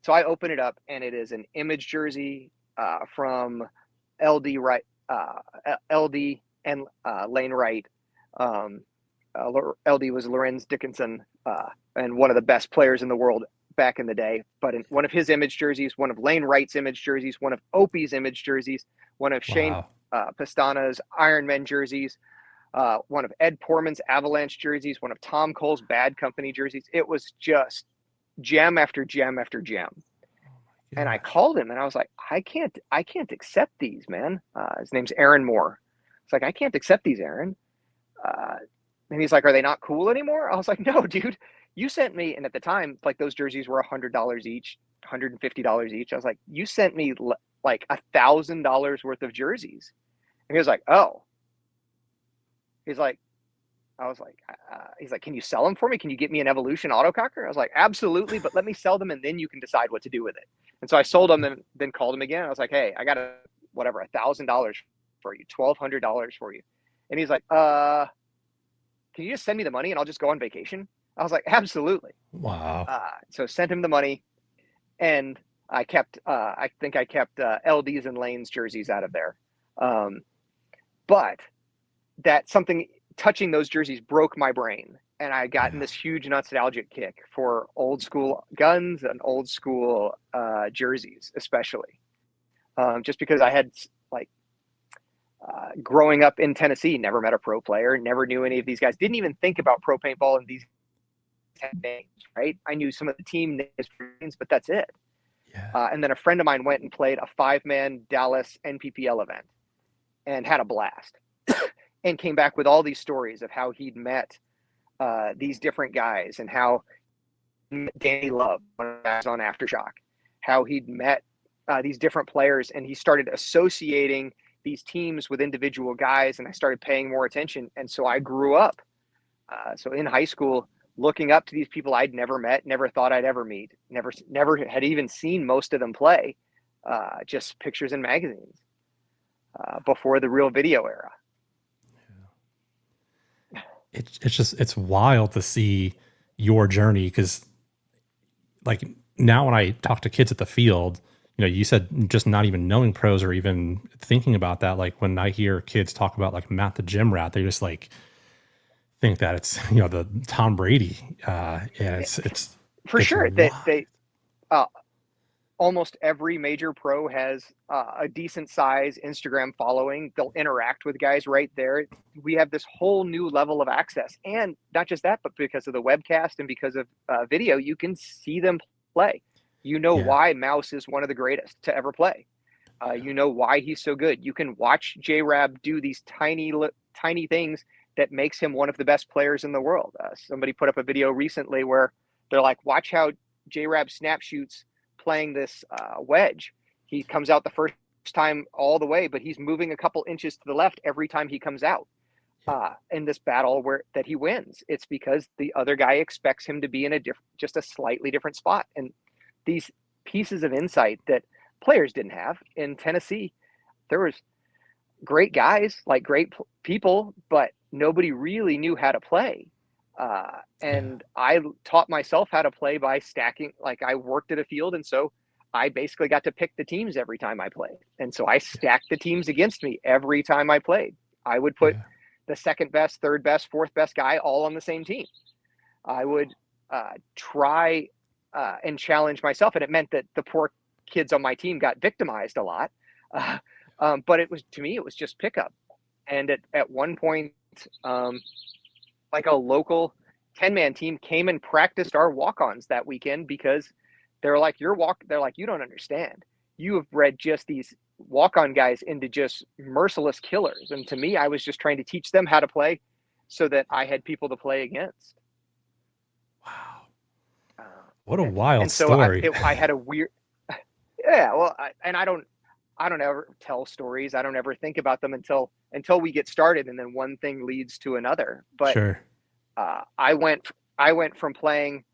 So I open it up, and it is an image jersey from LD and Lane Wright. LD was Lorenz Dickinson, and one of the best players in the world back in the day. But in one of his image jerseys, one of Lane Wright's image jerseys, one of Opie's image jerseys, one of Shane Pastana's Iron Men jerseys, one of Ed Portman's Avalanche jerseys, one of Tom Cole's Bad Company jerseys. It was just gem after gem after gem. And I called him, and I was like, I can't accept these, man. His name's Aaron Moore. It's like, I can't accept these, Aaron. And he's like, are they not cool anymore? I was like, no, dude, you sent me. And at the time, like those jerseys were $100 each, $150 each. I was like, you sent me like $1,000 worth of jerseys. And he was like, oh. He's like, can you sell them for me? Can you get me an Evolution autococker? I was like, absolutely, but let me sell them, and then you can decide what to do with it. And so I sold them, and then called him again. I was like, hey, I got $1,000 for you, $1,200 for you. And he's like, can you just send me the money and I'll just go on vacation? I was like, absolutely. Wow. So sent him the money, and I kept LD's and Lane's jerseys out of there. But that's something touching those jerseys broke my brain. And I got in Yeah. this huge nostalgic kick for old school guns and old school jerseys, especially. Just because I had like growing up in Tennessee, never met a pro player, never knew any of these guys, didn't even think about pro paintball and these names, right? I knew some of the team names, but that's it. Yeah. And then a friend of mine went and played a 5-man Dallas NPPL event and had a blast and came back with all these stories of how he'd met these different guys and how Danny Love, one of the guys on Aftershock, how he'd met these different players, and he started associating these teams with individual guys, and I started paying more attention. And so I grew up. So in high school, looking up to these people I'd never met, never thought I'd ever meet, never had even seen most of them play, just pictures in magazines before the real video era. It's wild to see your journey, because like now when I talk to kids at the field, you said just not even knowing pros or even thinking about that. Like when I hear kids talk about like Matt the gym rat, they just like think that it's the Tom Brady. Yeah, it's for it's sure wild. that they almost every major pro has a decent size Instagram following. They'll interact with guys right there. We have this whole new level of access, and not just that, but because of the webcast and because of video, you can see them play. Why Mouse is one of the greatest to ever play. Why he's so good. You can watch J-Rab do these tiny things that makes him one of the best players in the world. Somebody put up a video recently where they're like, watch how J-Rab snap shoots playing this wedge. He comes out the first time all the way, but he's moving a couple inches to the left every time he comes out. In this battle that he wins, it's because the other guy expects him to be in just a slightly different spot. And these pieces of insight that players didn't have in Tennessee, there was great guys, like great people, but nobody really knew how to play. And I taught myself how to play by stacking. Like I worked at a field, and so I basically got to pick the teams every time I played. And so I stacked the teams against me every time I played. I would put the second best, third best, fourth best guy all on the same team. I would try and challenge myself, and it meant that the poor kids on my team got victimized a lot. But it was, to me, it was just pickup. And at one point, like a local 10-man team came and practiced our walk-ons that weekend because they're like, you don't understand. You have bred just these walk-on guys into just merciless killers. And to me, I was just trying to teach them how to play so that I had people to play against. Wow. What a wild story. I had a weird, well, I don't ever tell stories. I don't ever think about them until we get started, and then one thing leads to another. But sure. I went from playing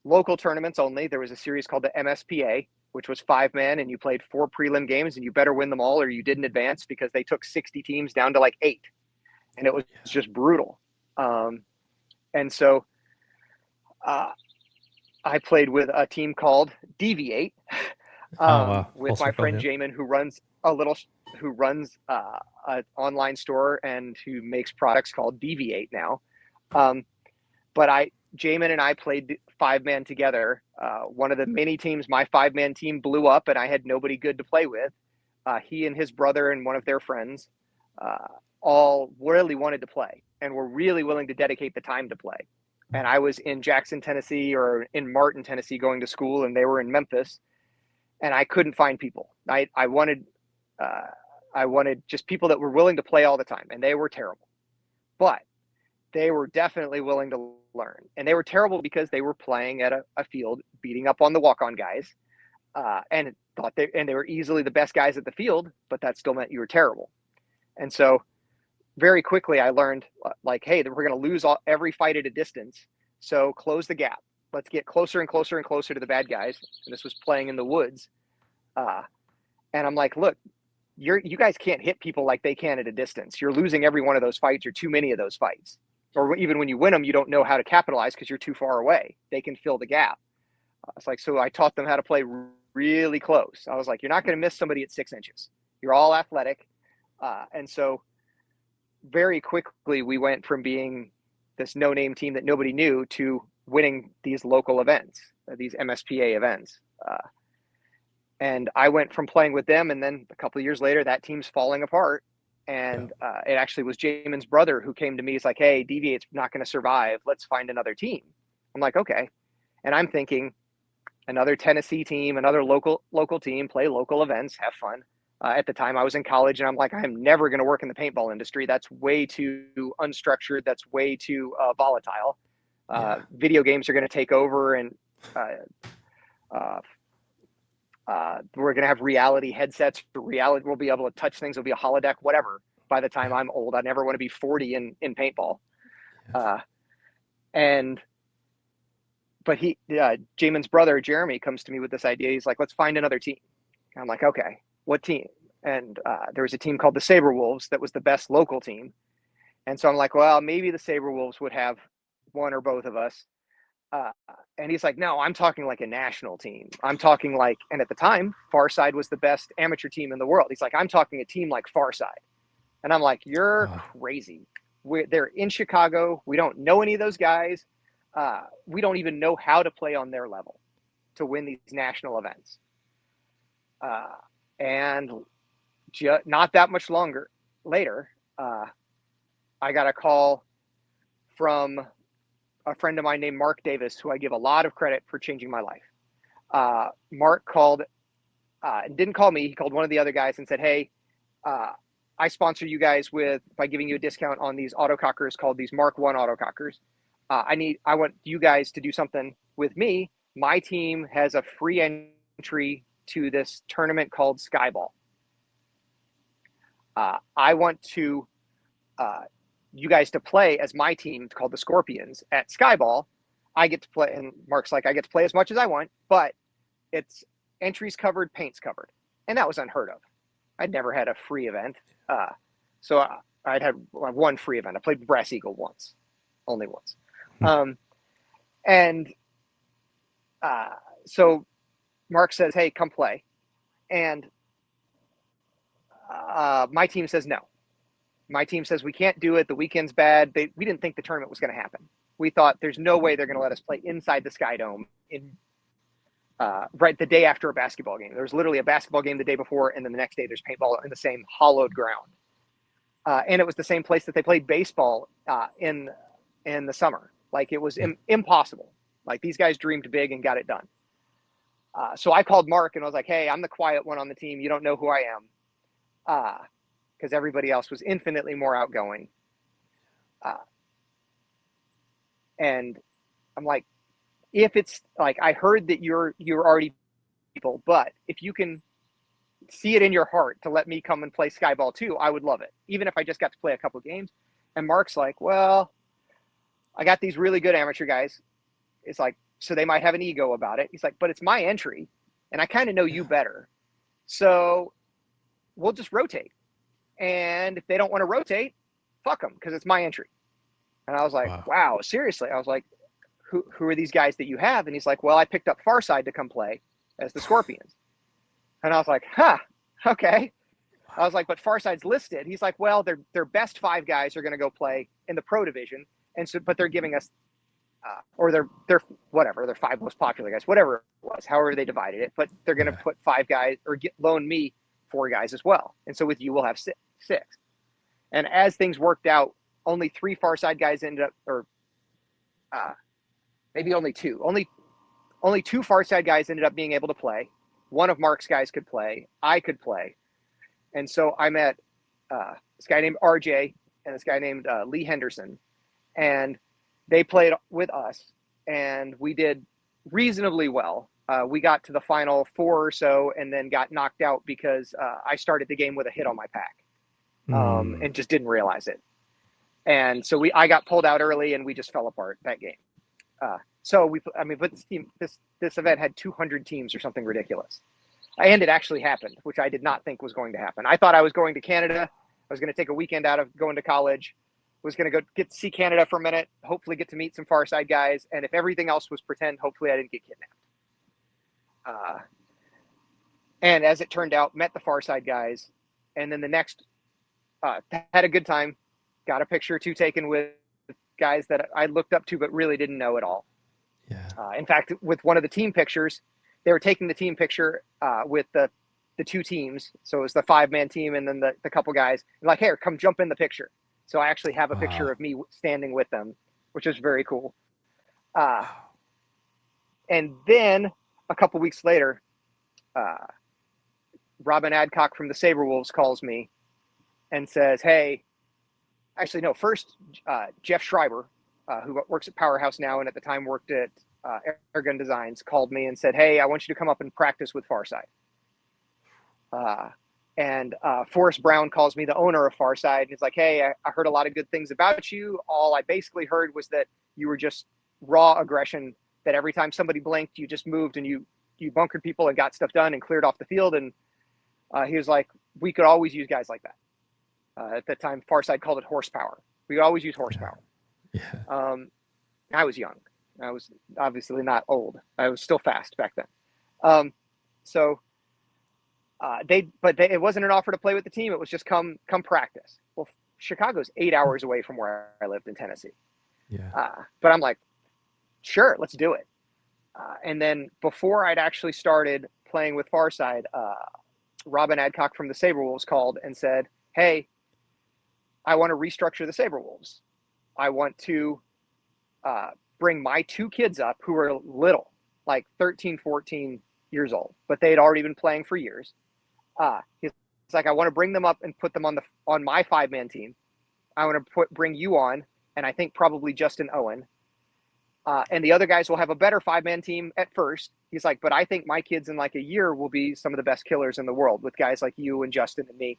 local tournaments only. There was a series called the MSPA, which was 5-man, and you played 4 prelim games, and you better win them all or you didn't advance, because they took 60 teams down to like 8, and it was just brutal. And so I played with a team called Deviate. With my friend Jamin, who runs an online store and who makes products called Deviate now. But Jamin and I played 5-man together. One of the mini teams, my 5-man team blew up, and I had nobody good to play with. He and his brother and one of their friends all really wanted to play and were really willing to dedicate the time to play. And I was in Jackson, Tennessee, or in Martin, Tennessee, going to school, and they were in Memphis. And I couldn't find people. I wanted just people that were willing to play all the time, and they were terrible. But they were definitely willing to learn. And they were terrible because they were playing at a field, beating up on the walk-on guys, and they were easily the best guys at the field, but that still meant you were terrible. And so very quickly I learned, like, hey, we're going to lose every fight at a distance. So close the gap. Let's get closer and closer and closer to the bad guys. And this was playing in the woods. And I'm like, look, you guys can't hit people like they can at a distance. You're losing every one of those fights, or too many of those fights. Or even when you win them, you don't know how to capitalize because you're too far away. They can fill the gap. It's like, so I taught them how to play really close. I was like, you're not going to miss somebody at 6 inches. You're all athletic. And so very quickly we went from being this no-name team that nobody knew to winning these local events, these MSPA events. And I went from playing with them, and then a couple of years later, that team's falling apart. And it actually was Jamin's brother who came to me. He's like, "Hey, Deviate's not going to survive. Let's find another team." I'm like, "Okay." And I'm thinking, another Tennessee team, another local team, play local events, have fun. At the time, I was in college, and I'm like, I'm never going to work in the paintball industry. That's way too unstructured. That's way too volatile. Video games are going to take over, and we're going to have reality headsets. Reality, we'll be able to touch things. It'll be a holodeck, whatever. By the time I'm old, I never want to be 40 in paintball. But Jamin's brother, Jeremy, comes to me with this idea. He's like, let's find another team. And I'm like, okay, what team? And there was a team called the Saber Wolves that was the best local team. And so I'm like, well, maybe the Saber Wolves would have one or both of us. And he's like, no, I'm talking like a national team. I'm talking like, and at the time, Farside was the best amateur team in the world. He's like, I'm talking a team like Farside. And I'm like, you're crazy. They're in Chicago. We don't know any of those guys. We don't even know how to play on their level to win these national events. And not that much longer later, I got a call from a friend of mine named Mark Davis, who I give a lot of credit for changing my life. Mark called, didn't call me. He called one of the other guys and said, hey, I sponsor you guys by giving you a discount on these autocockers called these Mark 1 autocockers. I want you guys to do something with me. My team has a free entry to this tournament called Skyball. I want to you guys to play as my team called the Scorpions at Skyball. I get to play, and Mark's like, I get to play as much as I want, but it's entries covered, paints covered. And that was unheard of. I'd never had a free event. So I'd had one free event. I played Brass Eagle once, only once. So Mark says, hey, come play. And my team says no. My team says we can't do it. The weekend's bad. We didn't think the tournament was going to happen. We thought there's no way they're going to let us play inside the Sky Dome right the day after a basketball game. There was literally a basketball game the day before, and then the next day there's paintball in the same hollowed ground. And it was the same place that they played baseball in the summer. Like, it was impossible. Like, these guys dreamed big and got it done. So I called Mark and I was like, hey, I'm the quiet one on the team. You don't know who I am. Because everybody else was infinitely more outgoing. And I'm like, if it's like, I heard that you're already people, but if you can see it in your heart to let me come and play Skyball too, I would love it. Even if I just got to play a couple games. And Mark's like, well, I got these really good amateur guys. It's like, so they might have an ego about it. He's like, but it's my entry and I kind of know you better. So we'll just rotate. And if they don't want to rotate, fuck them, because it's my entry. And I was like, wow, seriously? I was like, who are these guys that you have? And he's like, well, I picked up Farside to come play as the Scorpions. And I was like, okay. I was like, but Farside's listed. He's like, well, their best 5 guys are going to go play in the pro division. And so, but they're giving us, or they're whatever, their 5 most popular guys, whatever it was, however they divided it. But they're going to put 5 guys or loan me 4 guys as well. And so with you, we'll have 6. And as things worked out, only 3 Farside guys ended up, or maybe only 2. Only 2 Farside guys ended up being able to play. One of Mark's guys could play. I could play. And so I met this guy named RJ and this guy named Lee Henderson. And they played with us. And we did reasonably well. We got to the final 4 or so and then got knocked out because I started the game with a hit on my pack and just didn't realize it. And so I got pulled out early and we just fell apart that game. But this event had 200 teams or something ridiculous. And it actually happened, which I did not think was going to happen. I thought I was going to Canada. I was going to take a weekend out of going to college, was going to go get to see Canada for a minute, hopefully get to meet some Farside guys. And if everything else was pretend, hopefully I didn't get kidnapped. And as it turned out, met the Farside guys. And then the next, had a good time. got a picture or two taken with guys that I looked up to but really didn't know at all. Yeah. In fact, with one of the team pictures, they were taking the team picture with the two teams. So it was the 5-man team and then the couple guys. And like, here, come jump in the picture. So I actually have a picture of me standing with them, which is very cool. And then a couple weeks later, Robin Adcock from the Saberwolves calls me and says, hey, actually, no, first, Jeff Schreiber, who works at Powerhouse now and at the time worked at Airgun Designs, called me and said, hey, I want you to come up and practice with Farside. And Forrest Brown calls me, the owner of Farside, and he's like, hey, I heard a lot of good things about you. All I basically heard was that you were just raw aggression, that every time somebody blinked, you just moved and you bunkered people and got stuff done and cleared off the field. And he was like, we could always use guys like that. At that time, Farside called it horsepower. We could always use horsepower. Yeah. I was young. I was obviously not old. I was still fast back then. It wasn't an offer to play with the team. It was just come practice. Well, Chicago's 8 hours away from where I lived in Tennessee. Yeah. But I'm like, sure, let's do it. And then before I'd actually started playing with Farside, Robin Adcock from the Saberwolves called and said, hey, I want to restructure the Saberwolves. I want to bring my 2 kids up who are little, like 13, 14 years old, but they had already been playing for years. He's like, I want to bring them up and put them on my 5-man team. I want to bring you on, and I think probably Justin Owen. And the other guys will have a better 5-man team at first. He's like, but I think my kids in like a year will be some of the best killers in the world with guys like you and Justin and me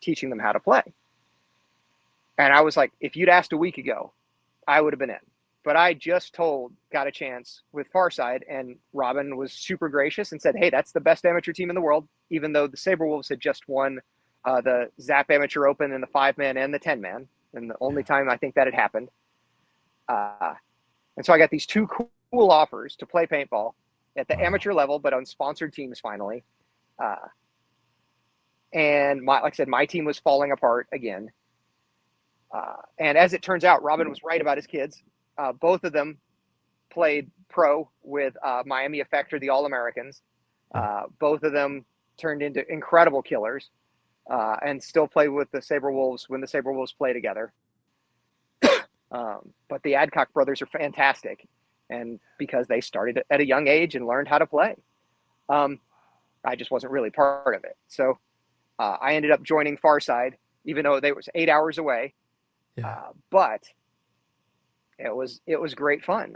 teaching them how to play. And I was like, if you'd asked a week ago, I would have been in. But I just got a chance with Farside, and Robin was super gracious and said, hey, that's the best amateur team in the world, even though the Saberwolves had just won the Zap Amateur Open in the 5-man and the 10-man, and the only time I think that had happened. And so I got these 2 cool offers to play paintball at the amateur level, but on sponsored teams finally. And like I said, my team was falling apart again. And as it turns out, Robin was right about his kids. Both of them played pro with Miami Effect or the All-Americans. Both of them turned into incredible killers and still play with the Saberwolves when the Saberwolves play together. But the Adcock brothers are fantastic, and because they started at a young age and learned how to play. I just wasn't really part of it. So I ended up joining Farside, even though they was 8 hours away. But it was great fun.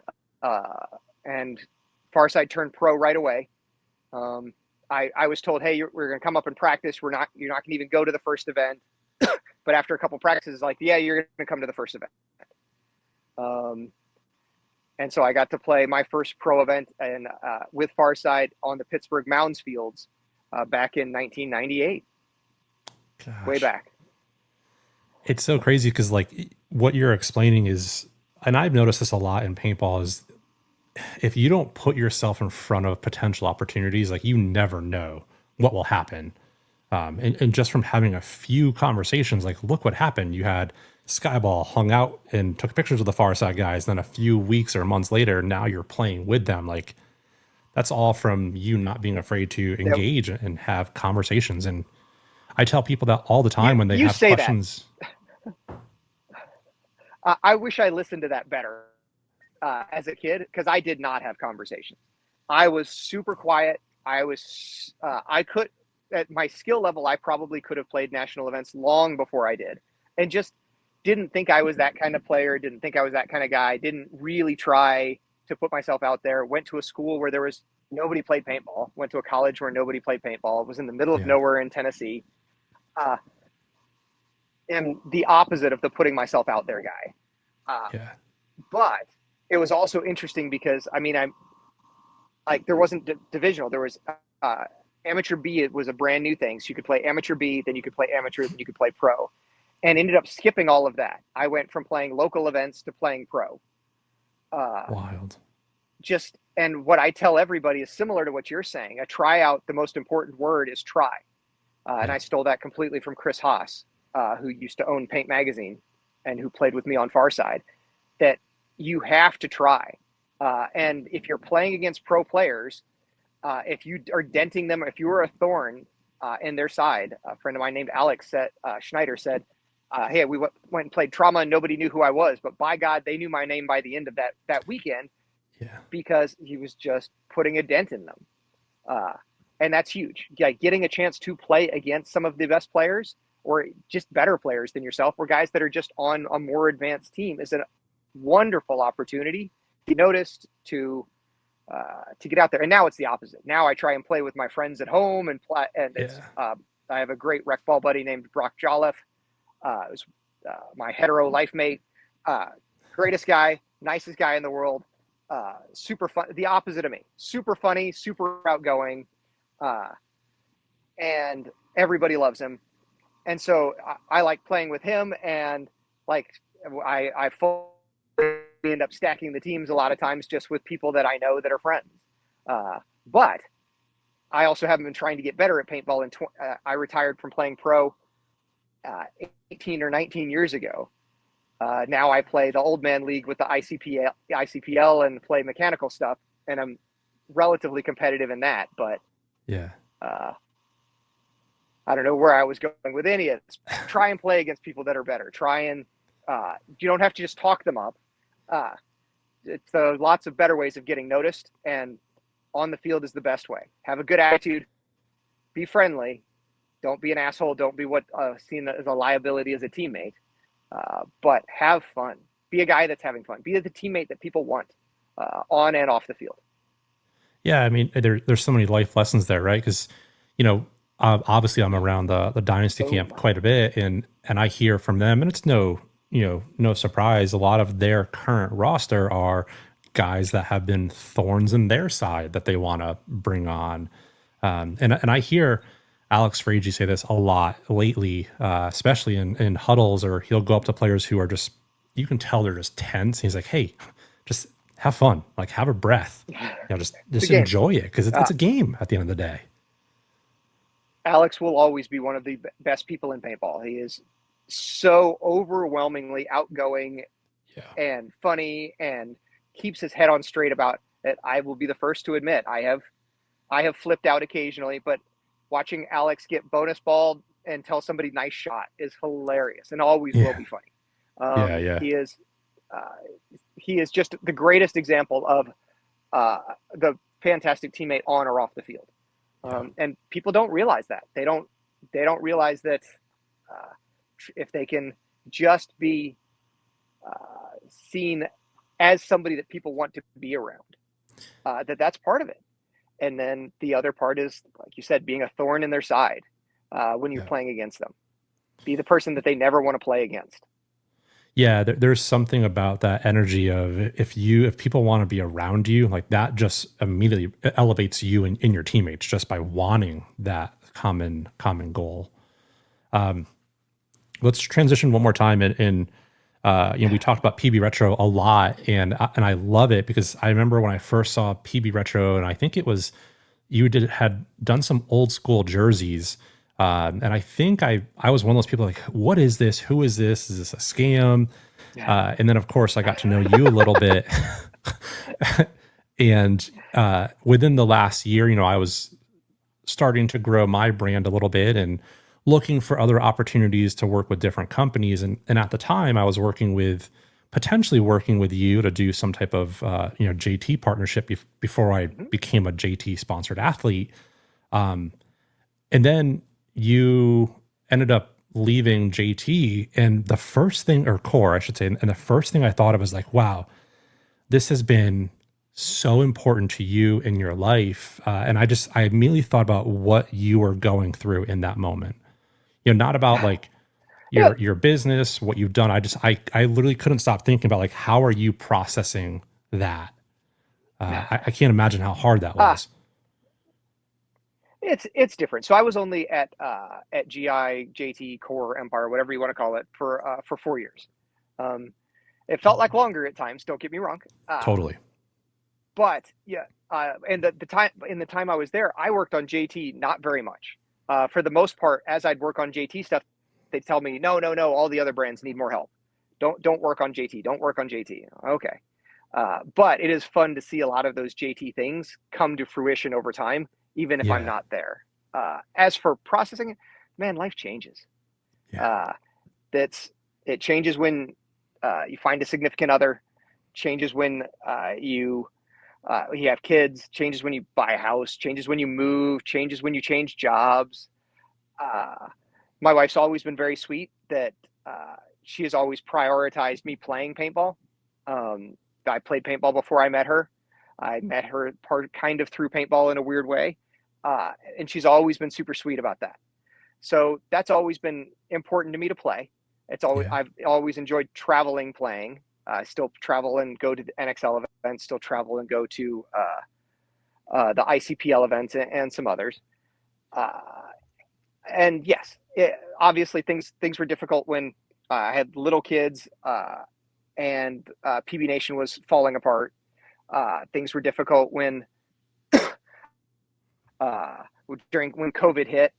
And Farside turned pro right away. I was told, hey, we're going to come up and practice. You're not going to even go to the first event. But after a couple practices, like, yeah, you're going to come to the first event. And so I got to play my first pro event with Farside on the Pittsburgh Mounds fields back in 1998. Gosh. Way back. It's so crazy because like what you're explaining is, and I've noticed this a lot in paintball, is if you don't put yourself in front of potential opportunities, like you never know what will happen. And just from having a few conversations, like look what happened. You had Skyball hung out and took pictures with the Farside guys. Then a few weeks or months later, now you're playing with them. Like that's all from you not being afraid to engage and have conversations. And I tell people that all the time when they have questions. I wish I listened to that better as a kid, because I did not have conversations. I was super quiet. I could, at my skill level, I probably could have played national events long before I did, and just didn't think I was that kind of player, didn't think I was that kind of guy, didn't really try to put myself out there. Went to a school where nobody played paintball, went to a college where nobody played paintball. It was in the middle of nowhere in Tennessee. And the opposite of the putting myself out there guy. But it was also interesting because, I mean, there wasn't divisional. There was amateur B. It was a brand new thing. So you could play amateur B, then you could play amateur, then you could play pro. And ended up skipping all of that. I went from playing local events to playing pro. Wild. And what I tell everybody is similar to what you're saying. A tryout, the most important word is try. And I stole that completely from Chris Haas, who used to own Paint Magazine. and who played with me on far side, that you have to try. And if you're playing against pro players, if you are denting them, if you are a thorn in their side, a friend of mine named Alex Schneider said, hey, we went and played trauma and nobody knew who I was, but by God, they knew my name by the end of that weekend, because he was just putting a dent in them. And that's huge. Yeah, getting a chance to play against some of the best players or just better players than yourself, or guys that are just on a more advanced team, is a wonderful opportunity to be noticed, to get out there. And now it's the opposite. Now I try and play with my friends at home and play. And it's, I have a great rec ball buddy named Brock Jolliffe. It was my hetero life mate, greatest guy, nicest guy in the world, super fun, the opposite of me, super funny, super outgoing, and everybody loves him. And so I like playing with him, and like I end up stacking the teams a lot of times just with people that I know that are friends. But I also haven't been trying to get better at paintball. And I retired from playing pro 18 or 19 years ago. Now I play the old man league with the ICPL and play mechanical stuff, and I'm relatively competitive in that. But I don't know where I was going with any of this. Try and play against people that are better. Try and you don't have to just talk them up. It's lots of better ways of getting noticed, and on the field is the best way. Have a good attitude, be friendly, don't be an asshole, don't be what seen as a liability as a teammate, but have fun. Be a guy that's having fun. Be the teammate that people want on and off the field. Yeah, I mean, there's so many life lessons there, right? Because, you know, obviously I'm around the Dynasty camp quite a bit, and I hear from them, and it's no surprise, a lot of their current roster are guys that have been thorns in their side that they want to bring on. And I hear Alex Fragi say this a lot lately, especially in huddles, or he'll go up to players who are just, you can tell they're just tense. He's like, hey, just have fun, like have a breath, just enjoy it, because it's a game at the end of the day. Alex will always be one of the best people in paintball. He is so overwhelmingly outgoing and funny, and keeps his head on straight about it. I will be the first to admit I have flipped out occasionally, but watching Alex get bonus balled and tell somebody nice shot is hilarious, and always will be funny. He is just the greatest example of the fantastic teammate on or off the field. And people don't realize that. They don't realize that if they can just be seen as somebody that people want to be around, that's part of it. And then the other part is, like you said, being a thorn in their side when you're playing against them. Be the person that they never want to play against. Yeah, there's something about that energy of if people want to be around you, like that just immediately elevates you and your teammates just by wanting that common goal. Let's transition one more time, and we talked about PBRetro a lot, and I love it because I remember when I first saw PBRetro, and I think it was had done some old school jerseys. And I think I was one of those people like, what is this? Who is this? Is this a scam? And then of course I got to know you a little bit. And within the last year, I was starting to grow my brand a little bit and looking for other opportunities to work with different companies. And at the time I was potentially working with you to do some type of, JT partnership before I became a JT sponsored athlete. And then you ended up leaving JT, and the first thing, or Core, I should say, and the first thing I thought of was like, wow, this has been so important to you in your life. And I immediately thought about what you were going through in that moment. Not about like your business, what you've done. I literally couldn't stop thinking about like, how are you processing that? I can't imagine how hard that was. It's different. So I was only at GI, JT, Core, Empire, whatever you want to call it, for 4 years. It felt like longer at times. Don't get me wrong. Totally. But and the time I was there, I worked on JT not very much. For the most part, as I'd work on JT stuff, they'd tell me, no, all the other brands need more help. don't work on JT. Don't work on JT. Okay. But it is fun to see a lot of those JT things come to fruition over time, even if I'm not there. As for processing it, man, life changes. Yeah. It changes when you find a significant other, changes when you have kids, changes when you buy a house, changes when you move, changes when you change jobs. My wife's always been very sweet that she has always prioritized me playing paintball. I played paintball before I met her. I met her kind of through paintball in a weird way. And she's always been super sweet about that. So that's always been important to me to play. I've always enjoyed traveling, playing. I still travel and go to the NXL events, still travel and go to the ICPL events and some others. And yes, obviously things were difficult when I had little kids and PBNation was falling apart. Things were difficult when when COVID hit.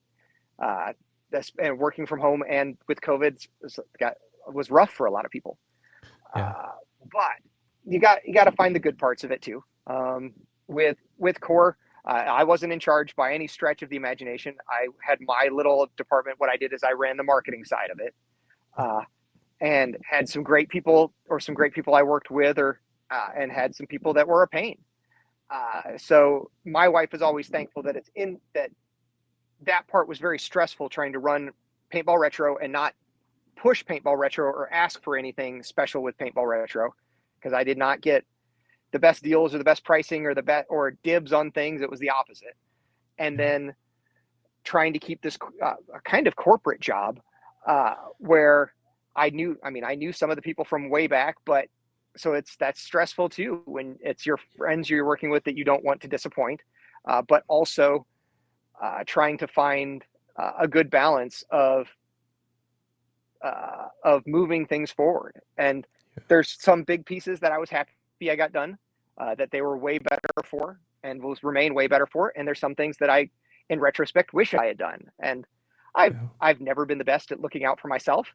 And working from home and with COVID was rough for a lot of people. But you got to find the good parts of it too. With Core, I wasn't in charge by any stretch of the imagination. I had my little department. What I did is I ran the marketing side of it, and had some great people I worked with, and had some people that were a pain. So my wife is always thankful that that part was very stressful, trying to run Paintball Retro and not push Paintball Retro or ask for anything special with Paintball Retro, because I did not get the best deals or the best pricing or dibs on things. It was the opposite. And then trying to keep this kind of corporate job where I knew some of the people from way back, but so that's stressful too, when it's your friends you're working with that you don't want to disappoint, but also trying to find a good balance of moving things forward. And there's some big pieces that I was happy I got done, that they were way better for and will remain way better for. And there's some things that I, in retrospect, wish I had done. And I've never been the best at looking out for myself,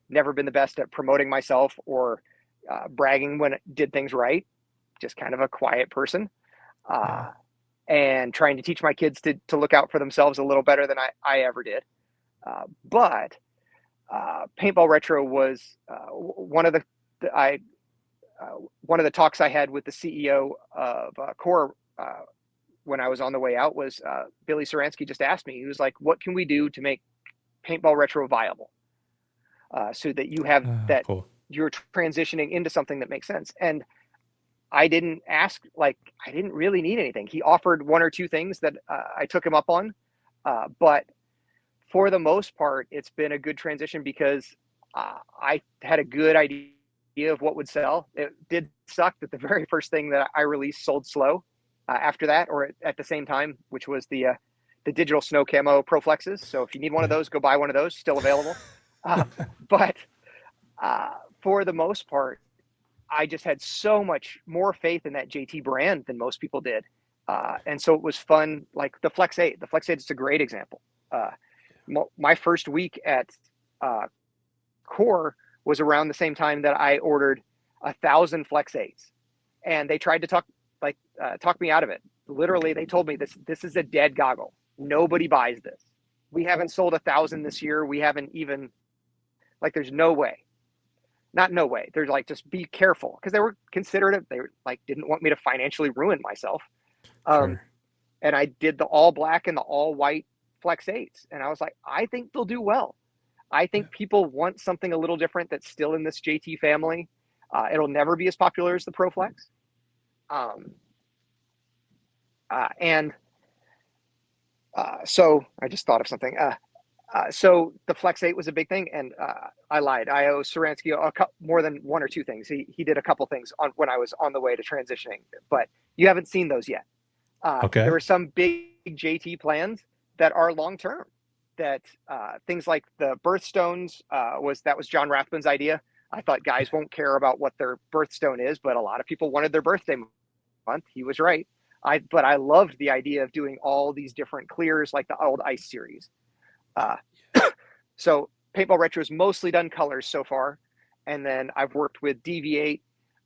never been the best at promoting myself or bragging when it did things right. Just kind of a quiet person. And trying to teach my kids to look out for themselves a little better than I ever did. But Paintball Retro was one of the talks I had with the CEO of Core when I was on the way out was Billy Saransky just asked me, he was like, what can we do to make Paintball Retro viable? So that you have cool. You're transitioning into something that makes sense. And I didn't really need anything. He offered one or two things that I took him up on. But for the most part, it's been a good transition because I had a good idea of what would sell. It did suck that the very first thing that I released sold slow after that, or at the same time, which was the digital snow camo Proflexes. So if you need one of those, go buy one of those, still available. But for the most part, I just had so much more faith in that JT brand than most people did. And so it was fun. Like the Flex 8 is a great example. My first week at Core was around the same time that I ordered 1,000 Flex 8s, and they tried to talk me out of it. Literally, they told me this is a dead goggle. Nobody buys this. We haven't sold 1,000 this year. We haven't even, there's no way. Not no way. They're like, just be careful, because they were considerate. They were didn't want me to financially ruin myself. Sure. And I did the all black and the all white Flex 8s, and I was like, I think they'll do well. I think people want something a little different that's still in this JT family. It'll never be as popular as the Proflex. So I just thought of something. So the Flex 8 was a big thing, and I lied. I owe Saransky more than one or two things. He did a couple things when I was on the way to transitioning, but you haven't seen those yet. Okay. There were some big JT plans that are long-term, that things like the birthstones was John Rathman's idea. I thought guys won't care about what their birthstone is, but a lot of people wanted their birthday month. He was right. But I loved the idea of doing all these different clears like the old Ice series. So Paintball Retro has mostly done colors so far, And then I've worked with Deviate.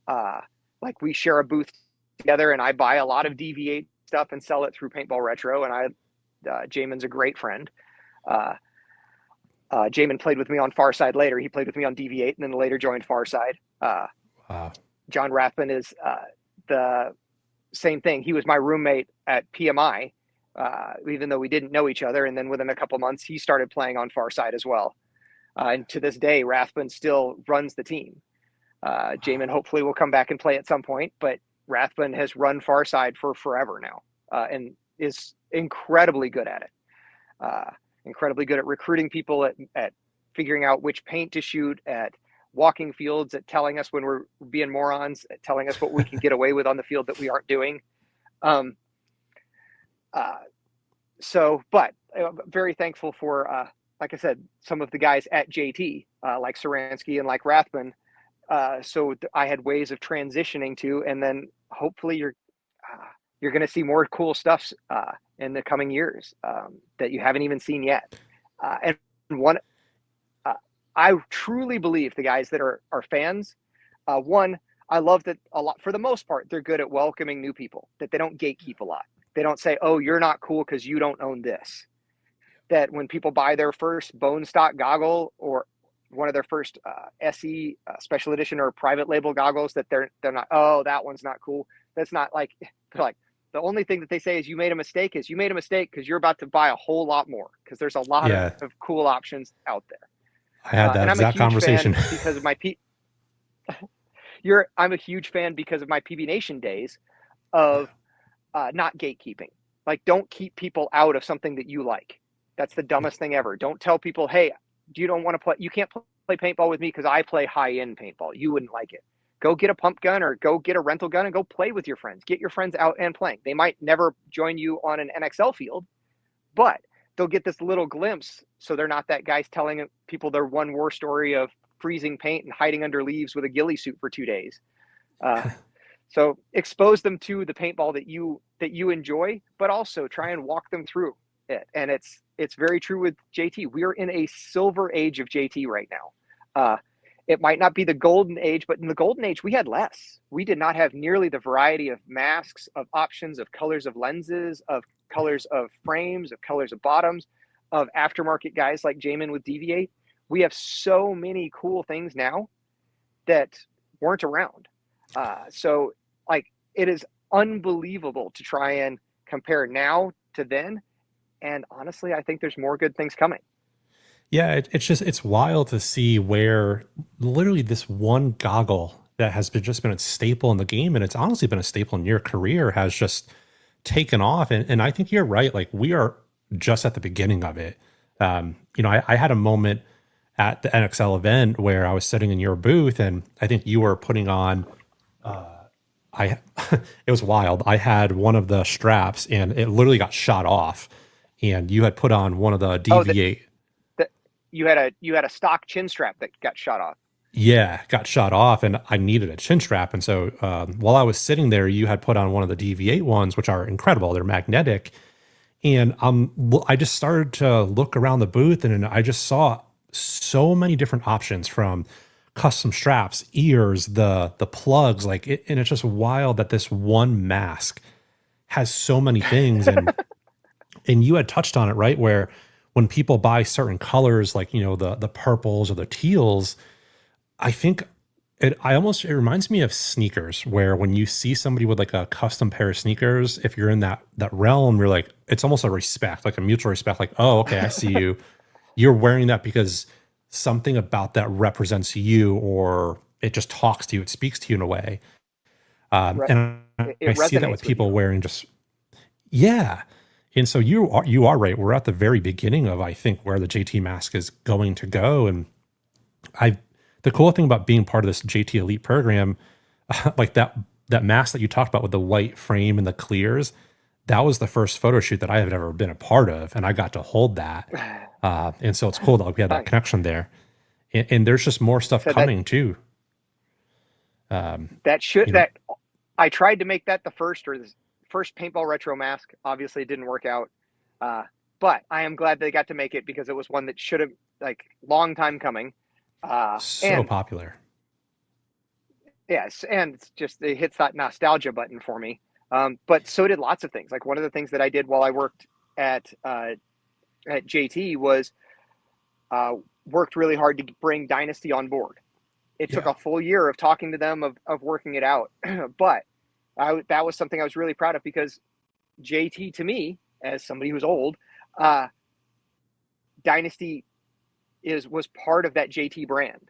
Like we share a booth together, and I buy a lot of Deviate stuff and sell it through PaintballRetro. And Jamin's a great friend. Jamin played with me on Farside later. He played with me on Deviate and then later joined Farside. Wow. John Rathman is the same thing. He was my roommate at PMI, even though we didn't know each other. And then within a couple months, he started playing on Farside as well. And to this day, Rathman still runs the team. Jamin hopefully will come back and play at some point, but Rathman has run Farside for forever now, and is incredibly good at it. Incredibly good at recruiting people, at figuring out which paint to shoot, at walking fields, at telling us when we're being morons, at telling us what we can get away with on the field that we aren't doing. But very thankful for, like I said, some of the guys at JT, like Saransky and like Rathman. So I had ways of transitioning to, and then hopefully you're going to see more cool stuff in the coming years that you haven't even seen yet. And I truly believe the guys that are fans, I love that a lot. For the most part, they're good at welcoming new people, that they don't gatekeep a lot. They don't say, oh, you're not cool because you don't own this. That when people buy their first bone stock goggle or one of their first SE special edition or private label goggles, that they're not, oh, that one's not cool. That's not like, they're like, the only thing that they say is you made a mistake because you're about to buy a whole lot more, because there's a lot of cool options out there. I had that exact conversation because of my I'm a huge fan because of my PBNation days of not gatekeeping. Like, don't keep people out of something that you like. That's the dumbest thing ever. Don't tell people, hey, you don't want to play, you can't play paintball with me because I play high-end paintball. You wouldn't like it. Go get a pump gun or go get a rental gun and go play with your friends. Get your friends out and playing. They might never join you on an NXL field, but they'll get this little glimpse. So they're not that guy's telling people their one war story of freezing paint and hiding under leaves with a ghillie suit for 2 days. So expose them to the paintball that you enjoy, but also try and walk them through it. And it's very true with JT. We're in a silver age of JT right now. It might not be the golden age, but in the golden age, we had less. We did not have nearly the variety of masks, of options, of colors of lenses, of colors of frames, of colors of bottoms, of aftermarket guys like Jamin with Deviate. We have so many cool things now that weren't around. So like, it is unbelievable to try and compare now to then. And honestly, I think there's more good things coming. Yeah, it's wild to see where literally this one goggle that has just been a staple in the game, and it's honestly been a staple in your career, has just taken off. And I think you're right. Like, we are just at the beginning of it. I had a moment at the NXL event where I was sitting in your booth, and I think you were putting on, it was wild. I had one of the straps and it literally got shot off, and you had put on one of the Deviate. You had a stock chin strap that got shot off. Yeah, got shot off, and I needed a chin strap. And so while I was sitting there, you had put on one of the Deviate ones, which are incredible. They're magnetic. And I just started to look around the booth, and I just saw so many different options, from custom straps, ears, the plugs, and it's just wild that this one mask has so many things. And and you had touched on it, right? Where when people buy certain colors, like, the purples or the teals, I think it reminds me of sneakers, where when you see somebody with like a custom pair of sneakers, if you're in that realm, you're like, it's almost a respect, like a mutual respect. Like, oh, okay, I see you. You're wearing that because something about that represents you, or it just talks to you. It speaks to you in a way. And I see that with people wearing just, yeah. And so you are right. We're at the very beginning of, I think, where the JT mask is going to go. And the cool thing about being part of this JT Elite program, like that mask that you talked about with the white frame and the clears, that was the first photo shoot that I have ever been a part of, and I got to hold that. And so it's cool that we had that connection there. And there's just more stuff coming too. That I tried to make that the first paintball retro mask. Obviously, it didn't work out. But I am glad they got to make it, because it was one that should have, like, long time coming. So popular. Yes, and it's just it hits that nostalgia button for me. But so did lots of things. Like one of the things that I did while I worked at JT was uh, worked really hard to bring Dynasty on board. It took Yeah. a full year of talking to them of working it out, but that was something I was really proud of because JT to me, as somebody who's old, uh, Dynasty was part of that JT brand.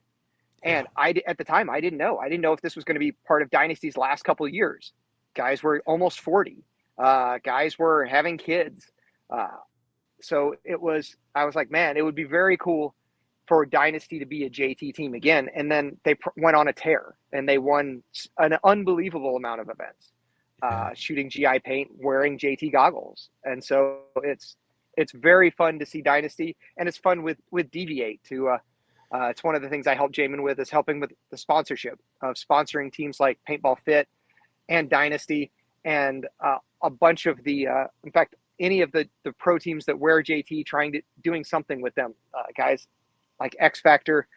Yeah. And at the time, I didn't know. I didn't know if this was going to be part of Dynasty's last couple of years. Guys were almost 40. Guys were having kids. So I was like, man, it would be very cool for Dynasty to be a JT team again. And then they went on a tear and they won an unbelievable amount of events, Yeah. shooting GI paint, wearing JT goggles. And so it's very fun to see Dynasty, and it's fun with Deviate to, it's one of the things I help Jamin with is helping with the sponsorship of sponsoring teams like Paintball Fit and Dynasty and a bunch of in fact, any of the pro teams that wear JT, doing something with them, guys like X Factor.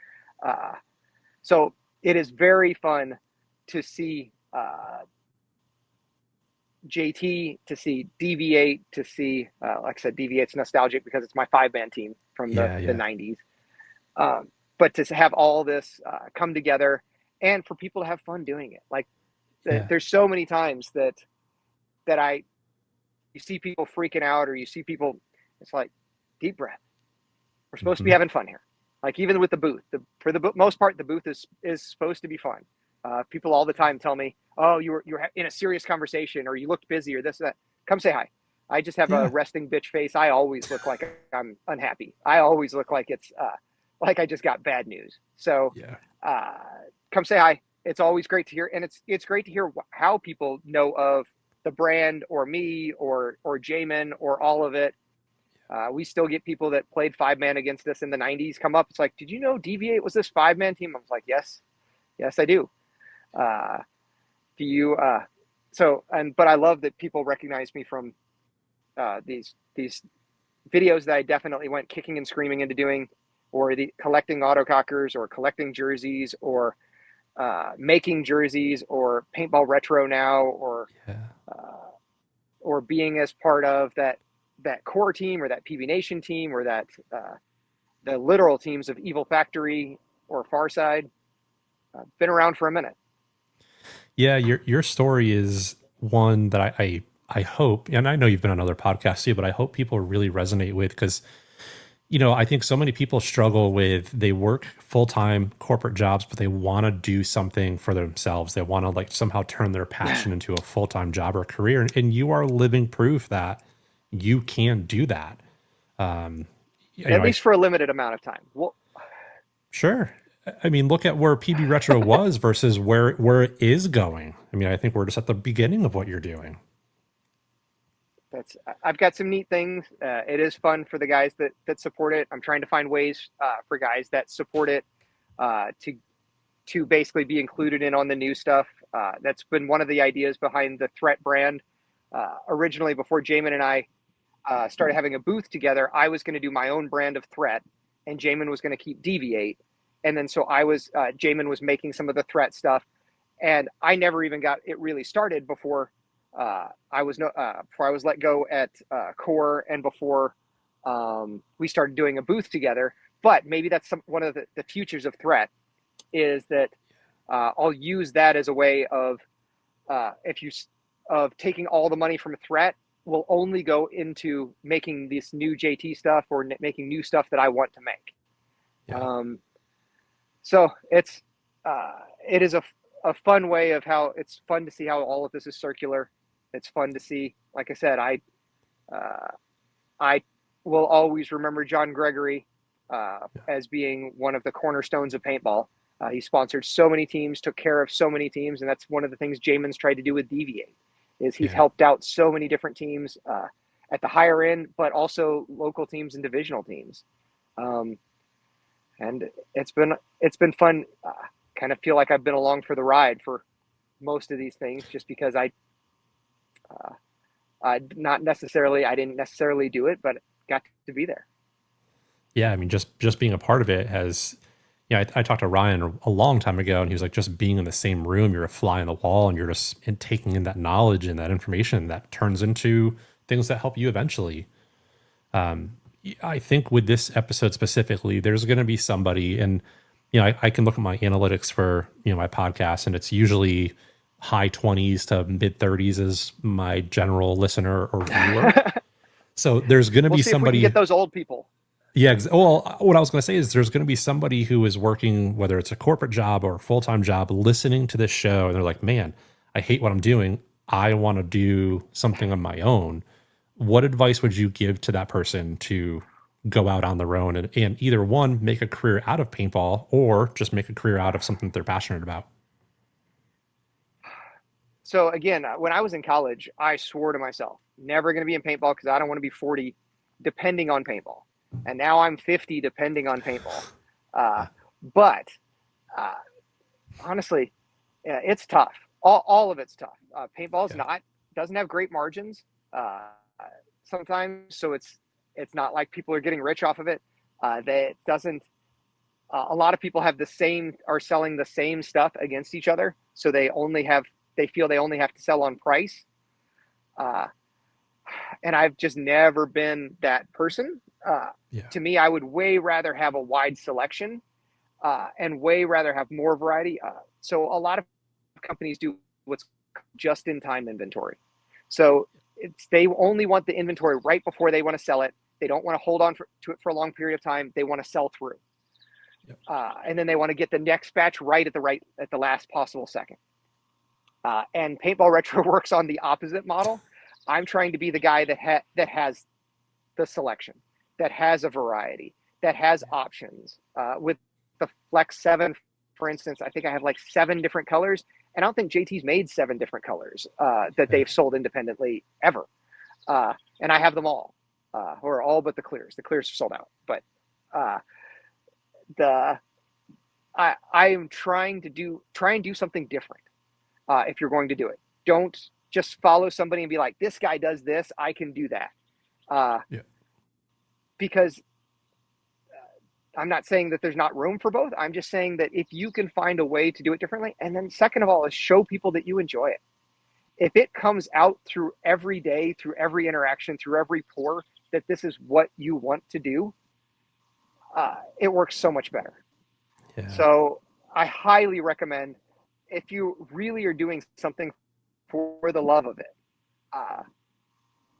So it is very fun to see JT, to see Deviate, to see, like I said, Deviate's nostalgic because it's my 5-man team from the 90s. But to have all this come together and for people to have fun doing it. Like there's so many times that you see people freaking out or you see people, it's like, deep breath. We're supposed to be having fun here. Like even with the booth, for the most part, the booth is supposed to be fun. People all the time tell me, oh, you're in a serious conversation or you looked busy or this or that. Come say hi. I just have a resting bitch face. I always look like I'm unhappy. I always look like it's like I just got bad news. So come say hi. It's always great to hear. And it's great to hear how people know of the brand or me or Jamin or all of it. We still get people that played 5-man against us in the 90s come up. It's like, did you know Deviate was this 5-man team? I was like, yes, I do. Do you? But I love that people recognize me from these videos that I definitely went kicking and screaming into doing, or the collecting autocockers or collecting jerseys or making jerseys or paintball retro now or being as part of that core team or that PBNation team or that the literal teams of Evil Factory or Farside. Been around for a minute. Yeah, your story is one that I hope, and I know you've been on other podcasts too, but I hope people really resonate with because, I think so many people struggle with they work full-time corporate jobs, but they want to do something for themselves. They want to like somehow turn their passion into a full-time job or career. And you are living proof that you can do that. At least for a limited amount of time. Well, sure. I mean, look at where PBRetro was versus where it is going. I mean, I think we're just at the beginning of what you're doing. I've got some neat things. It is fun for the guys that support it. I'm trying to find ways for guys that support it to basically be included in on the new stuff. That's been one of the ideas behind the Threat brand. Originally, before Jamin and I started having a booth together, I was going to do my own brand of Threat, and Jamin was going to keep Deviate. And then so Jamin was making some of the Threat stuff, and I never even got it really started before I was let go at Core and before we started doing a booth together. But maybe that's one of the futures of Threat is that I'll use that as a way of taking all the money from Threat will only go into making this new JT stuff or making new stuff that I want to make. Yeah. So it is a fun way of how it's fun to see how all of this is circular. It's fun to see, like I said, I will always remember John Gregory as being one of the cornerstones of paintball. He sponsored so many teams, took care of so many teams, and that's one of the things Jamin's tried to do with Deviate. Is he's helped out so many different teams at the higher end, but also local teams and divisional teams. And it's been fun. Kind of feel like I've been along for the ride for most of these things, just because I didn't necessarily do it, but got to be there. Yeah, I mean, just being a part of it has, I talked to Ryan a long time ago, and he was like, just being in the same room, you're a fly on the wall, and you're just taking in that knowledge and that information that turns into things that help you eventually. I think with this episode specifically, there's going to be somebody, and I can look at my analytics for my podcast, and it's usually high 20s to mid 30s as my general listener or viewer. So there's going to be see if we somebody. can get those old people. Yeah. Well, what I was going to say is there's going to be somebody who is working, whether it's a corporate job or a full-time job, listening to this show, and they're like, man, I hate what I'm doing. I want to do something on my own. What advice would you give to that person to go out on their own and either one, make a career out of paintball, or just make a career out of something that they're passionate about? So again, when I was in college, I swore to myself, never going to be in paintball because I don't want to be 40 depending on paintball. And now I'm 50 depending on paintball. But honestly, it's tough. All of it's tough. Paintball's doesn't have great margins sometimes. So it's not like people are getting rich off of it. It doesn't. A lot of people are selling the same stuff against each other. So they feel they only have to sell on price. And I've just never been that person. To me, I would way rather have a wide selection and way rather have more variety. So a lot of companies do what's just-in-time inventory. So they only want the inventory right before they want to sell it. They don't want to hold on to it for a long period of time. They want to sell through. Yep. And then they want to get the next batch right at the last possible second. And PBRetro works on the opposite model. I'm trying to be the guy that has the selection, that has a variety, that has options. With the Flex 7, for instance, I think I have like 7 different colors, and I don't think JT's made 7 different colors that they've sold independently ever. And I have them all, or all but the clears. The clears are sold out, but I am trying and do something different. If you're going to do it, don't just follow somebody and be like, this guy does this, I can do that. Because I'm not saying that there's not room for both. I'm just saying that if you can find a way to do it differently, and then second of all is show people that you enjoy it. If it comes out through every day, through every interaction, through every pour, that this is what you want to do, it works so much better. Yeah. So I highly recommend, if you really are doing something for the love of it,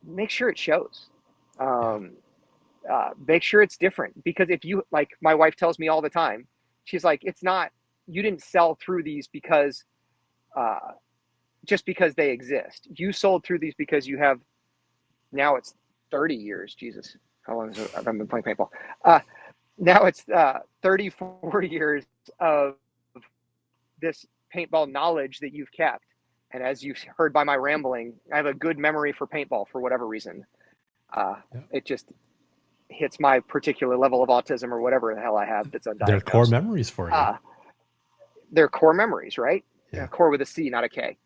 make sure it shows. Make sure it's different, because if you, like my wife tells me all the time, she's like, you didn't sell through these because just because they exist. You sold through these because you have, now it's 30 years. Jesus, how long have I been playing paintball? Now it's 34 years of this paintball knowledge that you've kept. And as you've heard by my rambling, I have a good memory for paintball for whatever reason. It just hits my particular level of autism or whatever the hell I have that's undiagnosed. They're core memories for you. They're core memories, right? Yeah. Core with a C, not a K.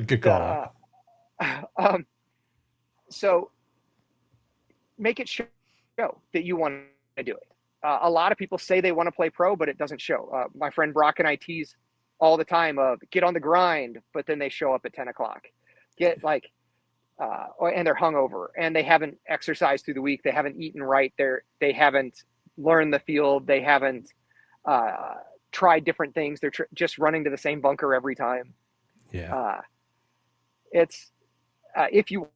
Good call. So make it show that you want to do it. A lot of people say they want to play pro, but it doesn't show. My friend Brock and I tease all the time of get on the grind, but then they show up at 10 o'clock. And they're hungover and they haven't exercised through the week. They haven't eaten right. They haven't learned the field. They haven't tried different things. They're just running to the same bunker every time. Yeah. If you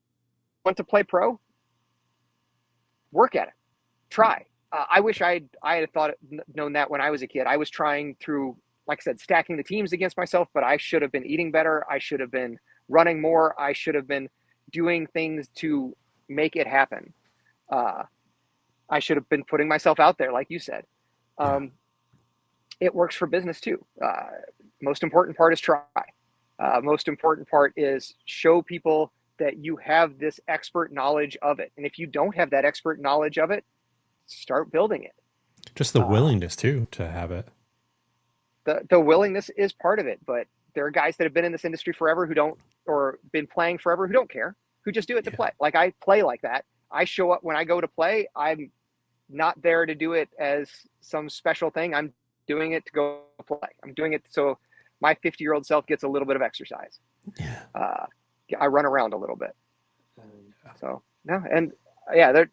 want to play pro, work at it. Try. I wish I had known that when I was a kid. I was trying through, like I said, stacking the teams against myself, but I should have been eating better. I should have been running more. I should have been doing things to make it happen. I should have been putting myself out there, like you said. It works for business too. Most important part is try. Most important part is show people that you have this expert knowledge of it. And if you don't have that expert knowledge of it, start building it. Just the willingness too to have it. The willingness is part of it, but there are guys that have been in this industry forever who don't, or been playing forever who don't care, who just do it to play. Like I play like that. I show up when I go to play. I'm not there to do it as some special thing. I'm doing it to go play. I'm doing it so my 50-year-old self gets a little bit of exercise. Yeah. I run around a little bit. So no, and yeah,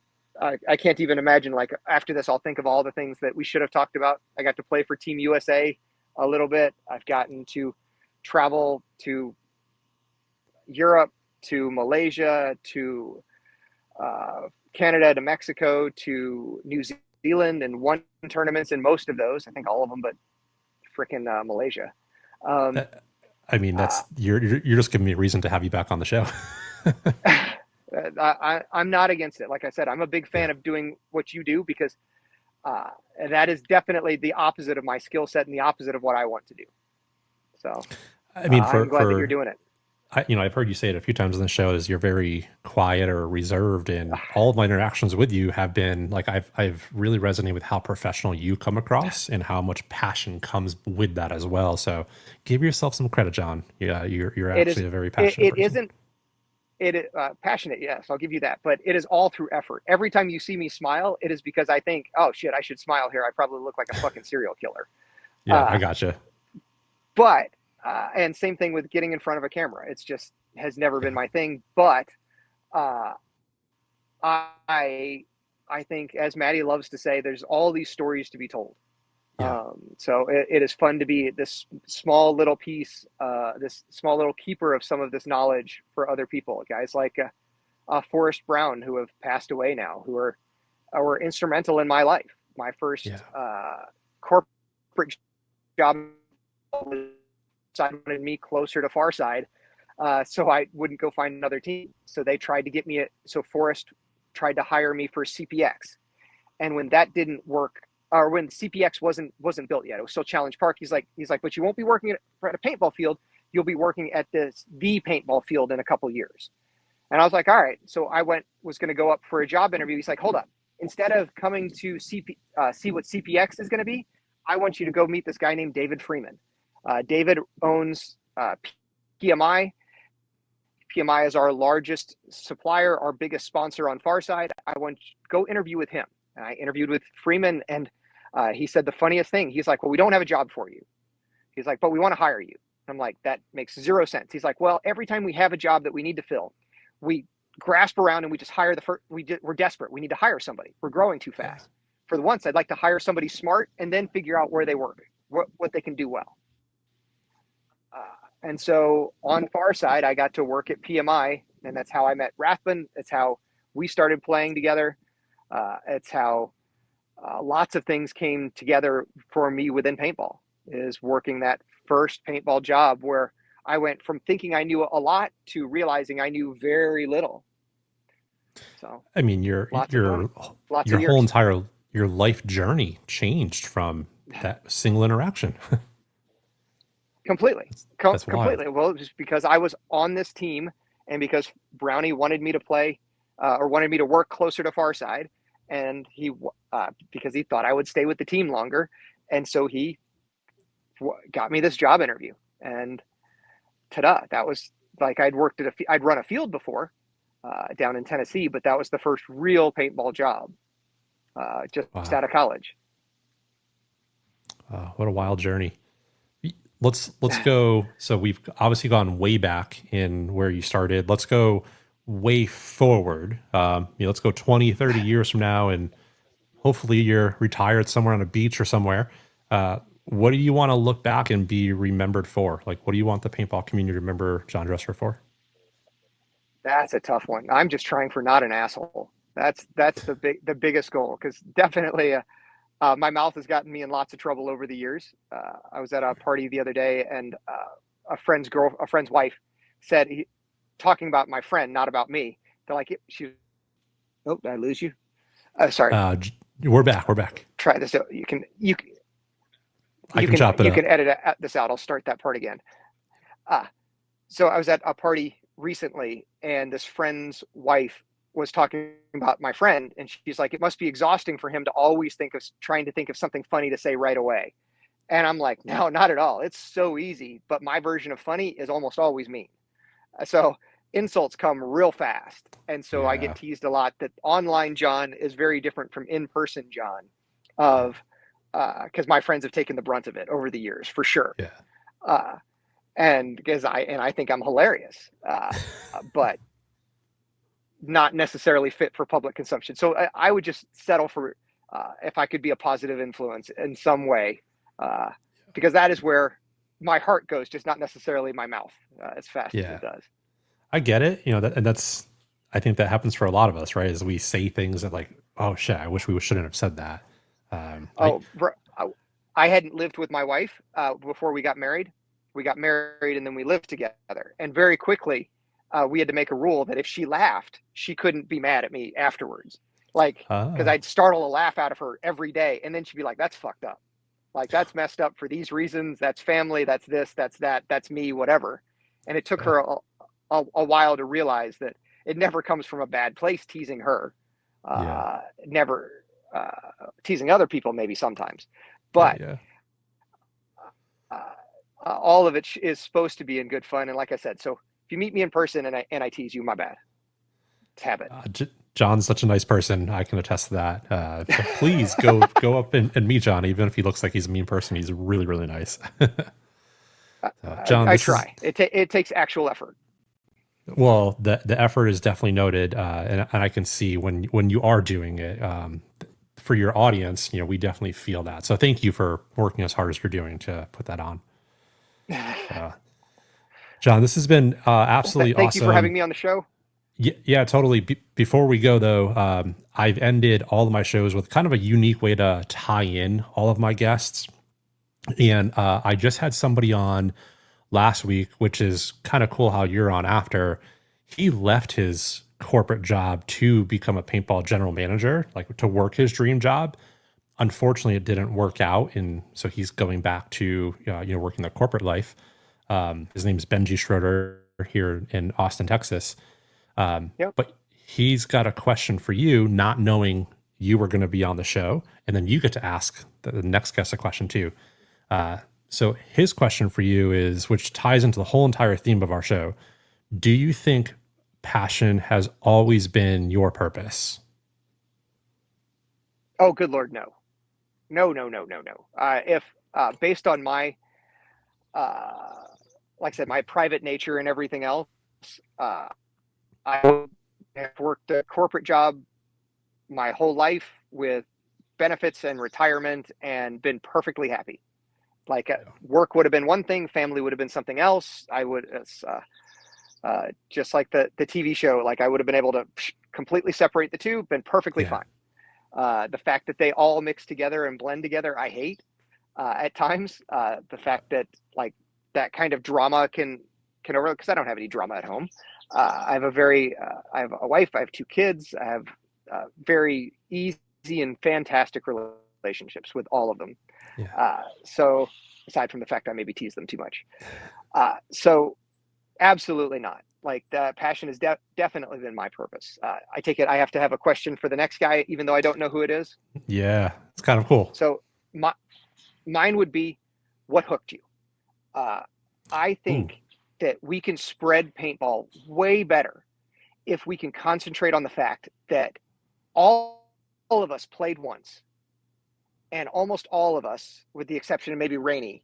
I can't even imagine, like, after this, I'll think of all the things that we should have talked about. I got to play for Team USA a little bit. I've gotten to travel to Europe, to Malaysia, to Canada, to Mexico, to New Zealand, and won tournaments in most of those. I think all of them, but freaking Malaysia. I mean, that's you're just giving me a reason to have you back on the show. I'm not against it. Like I said, I'm a big fan of doing what you do, because that is definitely the opposite of my skill set and the opposite of what I want to do. So, I mean, I'm glad that you're doing it. I've heard you say it a few times in the show, is you're very quiet or reserved, and all of my interactions with you have been like, I've really resonated with how professional you come across and how much passion comes with that as well. So give yourself some credit, John. Yeah, you're actually a very passionate person. Passionate, yes, I'll give you that, but it is all through effort. Every time you see me smile, it is because I think, oh shit, I should smile here. I probably look like a fucking serial killer. Yeah, I gotcha. But and same thing with getting in front of a camera. It's just has never been my thing. But I think, as Maddie loves to say, there's all these stories to be told. Yeah. So it is fun to be this small little piece, this small little keeper of some of this knowledge for other people. Guys like Forrest Brown, who have passed away now, who were instrumental in my life. My first corporate job wanted me closer to Farside, so I wouldn't go find another team. So they tried to get me. So Forrest tried to hire me for CPX, and when that didn't work, or when CPX wasn't built yet, it was still Challenge Park. He's like, but you won't be working at a paintball field. You'll be working at the paintball field in a couple years. And I was like, all right. So I was going to go up for a job interview. He's like, hold up. Instead of coming to see what CPX is going to be, I want you to go meet this guy named David Freeman. David owns PMI. PMI is our largest supplier, our biggest sponsor on Farside. I want you to go interview with him. And I interviewed with Freeman, and he said the funniest thing. He's like, well, we don't have a job for you. He's like, but we want to hire you. I'm like, that makes zero sense. He's like, well, every time we have a job that we need to fill, we grasp around and we just hire we're desperate. We need to hire somebody. We're growing too fast. For the once, I'd like to hire somebody smart and then figure out where they work, what they can do well. And so on Farside, I got to work at PMI, and that's how I met Rathbun. It's how we started playing together. It's how lots of things came together for me within paintball, is working that first paintball job where I went from thinking I knew a lot to realizing I knew very little. So, I mean, your whole entire life journey changed from that single interaction. Completely. Completely. Well, just because I was on this team, and because Brownie wanted me to play or wanted me to work closer to Farside, and because he thought I would stay with the team longer. And so he got me this job interview, and ta-da, that was like, I'd run a field before down in Tennessee, but that was the first real paintball job just out of college. What a wild journey. Let's go. So we've obviously gone way back in where you started. Let's go way forward. Let's go 20, 30 years from now, and hopefully you're retired somewhere on a beach or somewhere. What do you want to look back and be remembered for? Like, what do you want the paintball community to remember John Dresser for? That's a tough one. I'm just trying for not an asshole. That's the biggest goal, because definitely my mouth has gotten me in lots of trouble over the years. I was at a party the other day, and a friend's wife said, talking about my friend, not about me. They're like, oh, did I lose you? Sorry. We're back. Try this. You can chop it up. You can edit this out. I'll start that part again. So I was at a party recently, and this friend's wife was talking about my friend, and she's like, it must be exhausting for him to always trying to think of something funny to say right away. And I'm like, no, not at all. It's so easy. But my version of funny is almost always mean. So insults come real fast. And so I get teased a lot that online John is very different from in-person John, of because my friends have taken the brunt of it over the years, for sure. Yeah. And because I think I'm hilarious, but not necessarily fit for public consumption. So I would just settle for if I could be a positive influence in some way, because that is where my heart goes, just not necessarily my mouth as fast as it does. I get it. You know, I think that happens for a lot of us, right? As we say things that like, oh shit, I wish we shouldn't have said that. I hadn't lived with my wife before we got married. We got married and then we lived together. And very quickly, we had to make a rule that if she laughed, she couldn't be mad at me afterwards. Like, because I'd startle a laugh out of her every day. And then she'd be like, that's fucked up. Like, that's messed up for these reasons. That's family. That's this, that's that. That's me, whatever. And it took her a while to realize that it never comes from a bad place, teasing her. Never teasing other people, maybe sometimes. But all of it is supposed to be in good fun. And like I said, so if you meet me in person and I tease you, my bad. It's habit. John's such a nice person. I can attest to that. So please go up and meet John. Even if he looks like he's a mean person, he's really, really nice. John, I try. It takes actual effort. Well, the effort is definitely noted. And I can see when you are doing it, for your audience, you know, we definitely feel that. So thank you for working as hard as you're doing to put that on. John, this has been absolutely awesome. Thank you for having me on the show. Yeah, totally. Before we go, though, I've ended all of my shows with kind of a unique way to tie in all of my guests. And I just had somebody on last week, which is kind of cool how you're on after. He left his corporate job to become a paintball general manager, like to work his dream job. Unfortunately, it didn't work out. And so he's going back to, working the corporate life. His name is Benji Schroeder here in Austin, Texas. But he's got a question for you, not knowing you were going to be on the show. And then you get to ask the next guest a question too. So his question for you is, which ties into the whole entire theme of our show. Do you think passion has always been your purpose? Oh, good Lord, no. No. If based on my, like I said, my private nature and everything else, I have worked a corporate job my whole life with benefits and retirement and been perfectly happy. Like work would have been one thing, family would have been something else. I would, just like the TV show, like I would have been able to completely separate the two, been perfectly fine. The fact that they all mix together and blend together, I hate at times. The fact that like that kind of drama can over, because I don't have any drama at home. I have a wife, I have 2 kids, I have very easy and fantastic relationships with all of them. So aside from the fact I maybe tease them too much. So absolutely not. Like the passion has definitely been my purpose. I take it I have to have a question for the next guy, even though I don't know who it is. Yeah, it's kind of cool. So mine would be, what hooked you? I think that we can spread paintball way better if we can concentrate on the fact that all of us played once, and almost all of us, with the exception of maybe Rainey,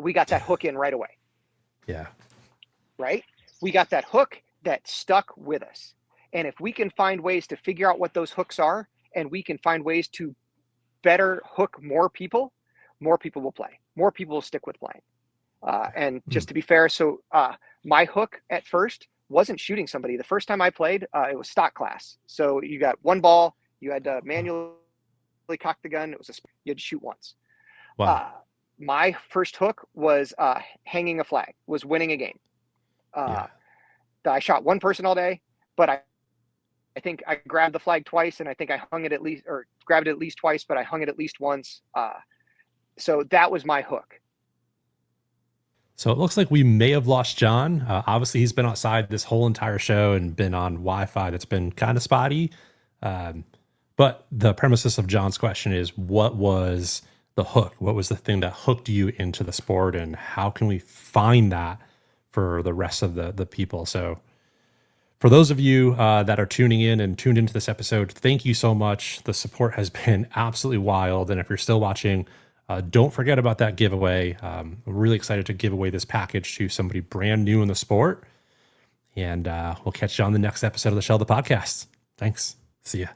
we got that hook in right away. Yeah. Right? We got that hook that stuck with us. And if we can find ways to figure out what those hooks are, and we can find ways to better hook more people will play. More people will stick with playing. And just to be fair, so my hook at first wasn't shooting somebody. The first time I played, it was stock class. So you got one ball, you had to manually cock the gun. You had to shoot once. Wow. My first hook was hanging a flag, was winning a game. I shot one person all day, but I think I grabbed the flag twice, and I think I hung it grabbed it at least twice, but I hung it at least once. So that was my hook. So it looks like we may have lost John. Obviously, he's been outside this whole entire show and been on Wi-Fi that's been kind of spotty. But the premises of John's question is, what was the hook? What was the thing that hooked you into the sport, and how can we find that for the rest of the people? So For those of you that are tuning in and tuned into this episode, thank you so much. The support has been absolutely wild. And if you're still watching, don't forget about that giveaway. I'm really excited to give away this package to somebody brand new in the sport. And we'll catch you on the next episode of the Shellda podcast. Thanks. See ya.